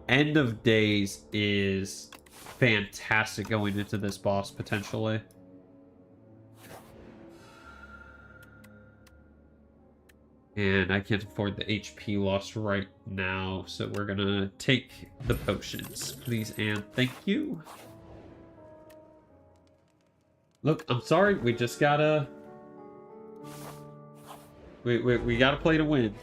End of Days is fantastic going into this boss, potentially. And I can't afford the HP loss right now, so we're gonna take the potions. Please and thank you. Look, I'm sorry, we just gotta... We gotta play to win.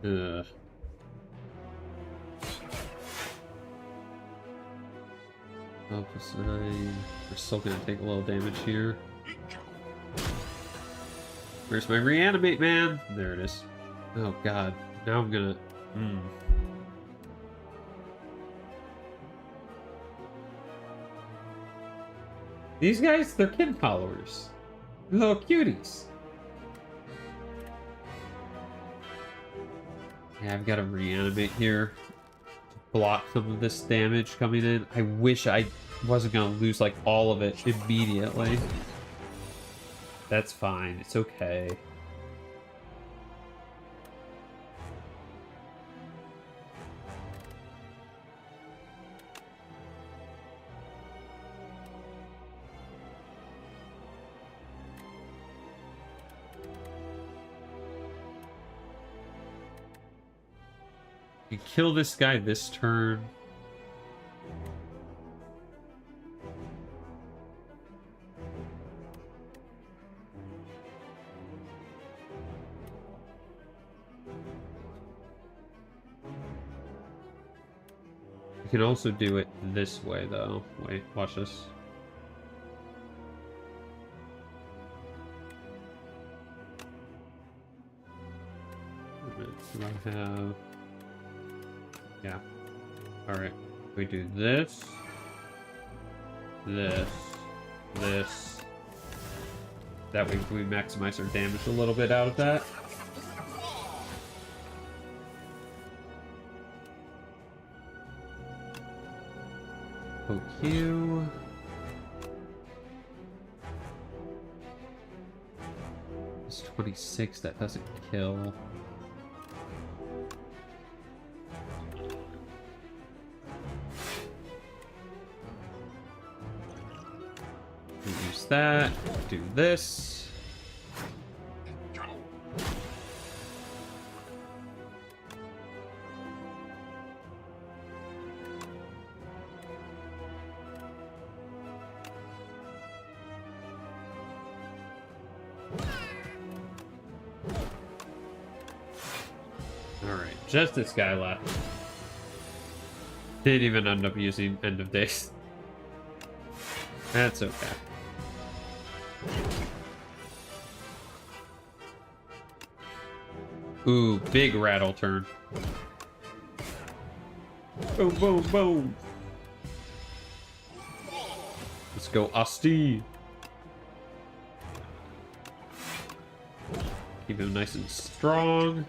Ugh. We're still gonna take a little damage here. Where's my reanimate, man? There it is. Oh god. Now I'm gonna... These guys, they're kid followers. Little cuties. Yeah, I've got to reanimate here to block some of this damage coming in. I wish I wasn't going to lose like all of it immediately. That's fine. It's okay. You kill this guy this turn. You can also do it this way, though. Wait, watch this. Do I have... Yeah. Alright. We do this. This. This. That way we maximize our damage a little bit out of that. OQ. It's 26, that doesn't kill. Use that, do this. Alright, just this guy left. Didn't even end up using End of Days. That's okay. Ooh, big rattle turn. Boom, boom, boom. Let's go, Asti. Keep him nice and strong.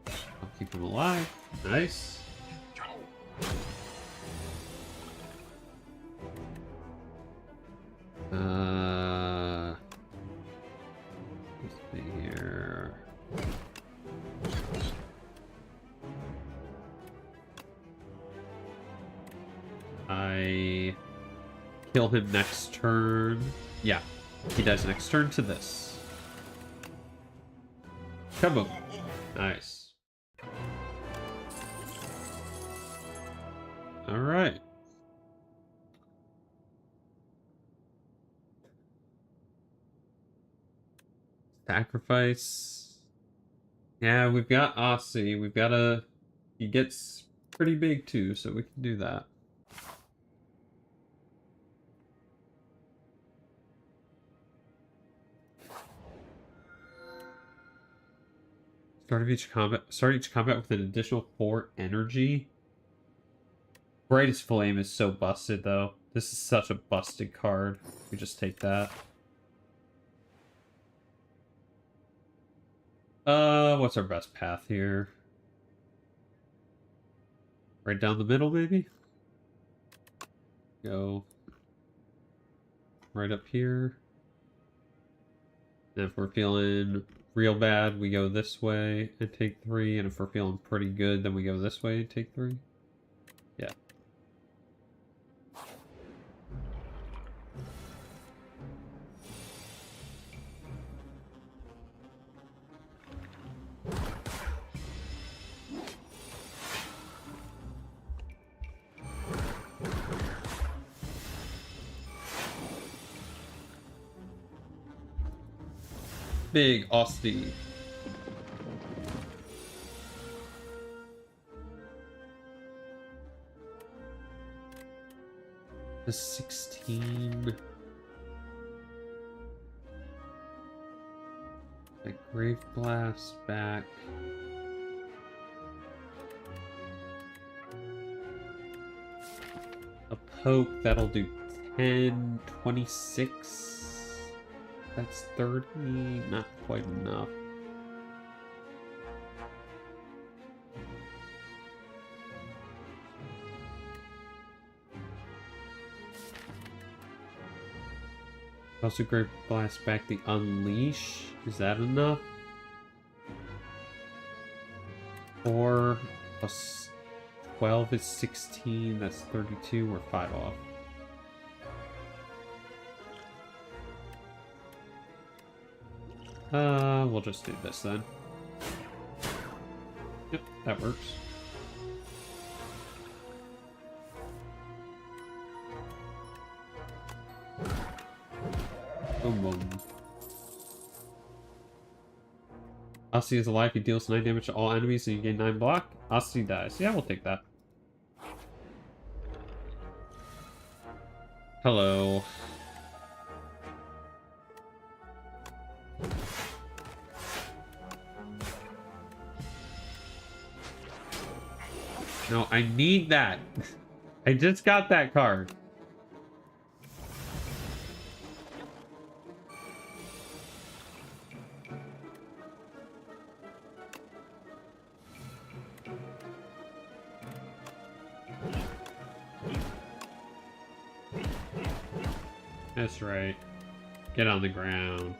I'll keep him alive. Nice. Let's see here. I kill him next turn. Yeah, he does next turn to this. Kaboom. Nice. All right. Sacrifice. Yeah, we've got Aussie. We've got a... He gets pretty big too, so we can do that. Start each combat with an additional 4 energy. Brightest Flame is so busted, though. This is such a busted card. We just take that. What's our best path here? Right down the middle, maybe? Go right up here. And if we're feeling real bad, we go this way and take 3. And if we're feeling pretty good, then we go this way and take 3. Yeah. Big Austin. The 16. The Grave Blast back. A poke, that'll do 10, 26. That's 30, not quite enough. Also, Great Blast back the Unleash. Is that enough? 4 plus 12 is 16. That's 32. We're 5 off. We'll just do this then. Yep, that works. Boom, boom. Asti is alive. He deals 9 damage to all enemies and you gain 9 block. Asti dies. Yeah, we'll take that. Hello. No, I need that. I just got that card. That's right. Get on the ground.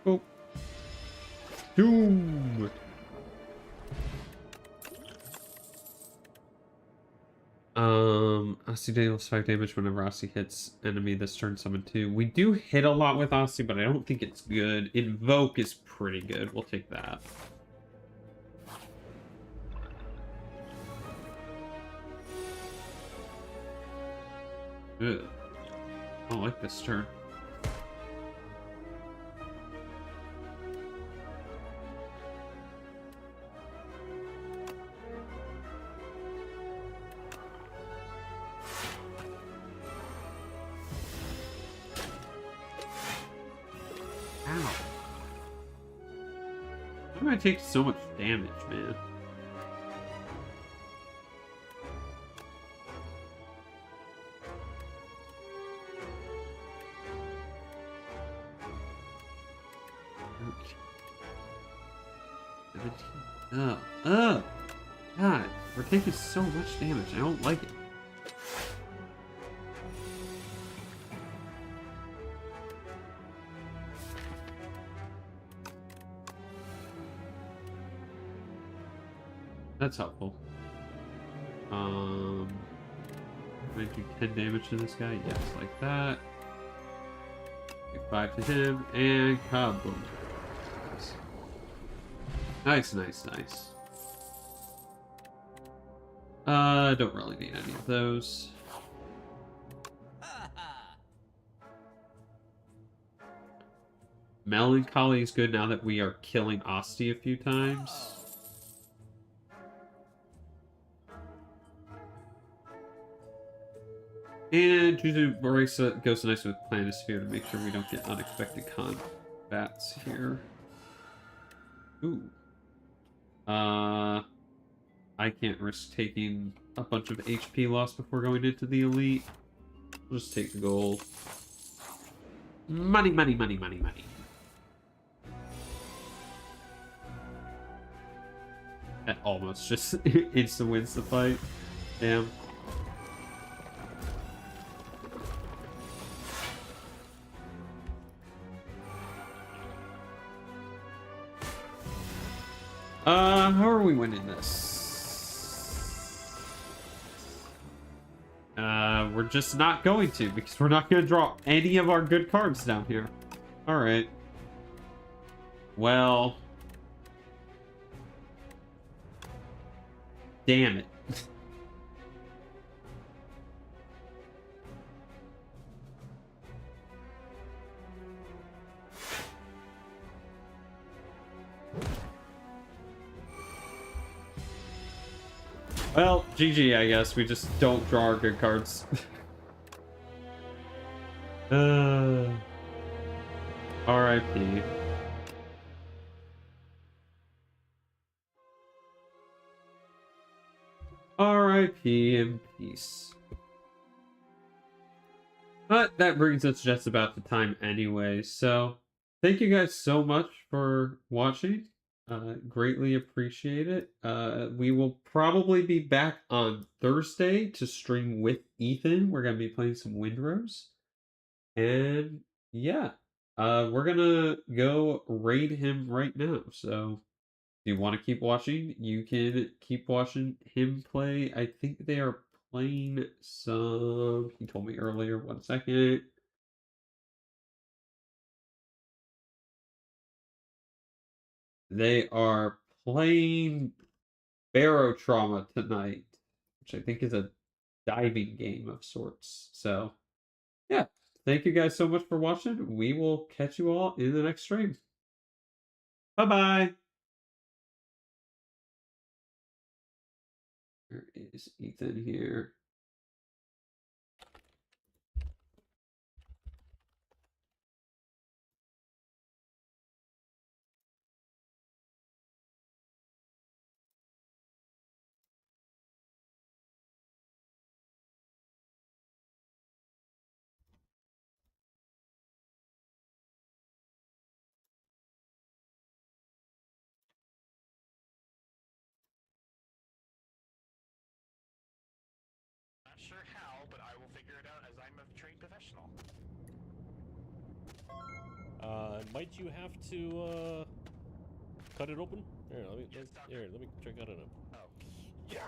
Oh. Doom. Asti deals 5 damage whenever Asti hits enemy this turn summon 2. We do hit a lot with Asti, but I don't think it's good. Invoke is pretty good. We'll take that. Ugh. I don't like this turn. Ow. Why do I take so much damage, man? Oh, God, we're taking so much damage. I don't like it. That's helpful. Can I do 10 damage to this guy? Yes, like that. Do 5 to him, and kaboom. Nice, nice, nice. Don't really need any of those. Melancholy is good now that we are killing Asti a few times. And Juju Marisa goes nice with Planisphere to make sure we don't get unexpected combats here. Ooh. I can't risk taking a bunch of HP loss before going into the elite. We'll just take the gold. Money, money, money, money, money. That almost just instant wins the fight. Damn. How are we winning this? We're just not going to, because we're not going to draw any of our good cards down here. Alright. Well. Damn it. Well, GG, I guess. We just don't draw our good cards. RIP. RIP in peace. But that brings us just about the time anyway, so thank you guys so much for watching. Greatly appreciate it. We will probably be back on Thursday to stream with Ethan. We're going to be playing some Windrose. And yeah, we're going to go raid him right now. So if you want to keep watching, you can keep watching him play. I think they are playing some... He told me earlier. 1 second. They are playing Barotrauma tonight, which I think is a diving game of sorts. So, yeah. Thank you guys so much for watching. We will catch you all in the next stream. Bye-bye. Where is Ethan here? Not sure how, but I will figure it out as I'm a trained professional. Might you have to cut it open? Here, let me check out it. Oh. Yeah.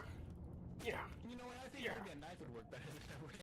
Yeah. You know what? I think maybe a knife would work better than a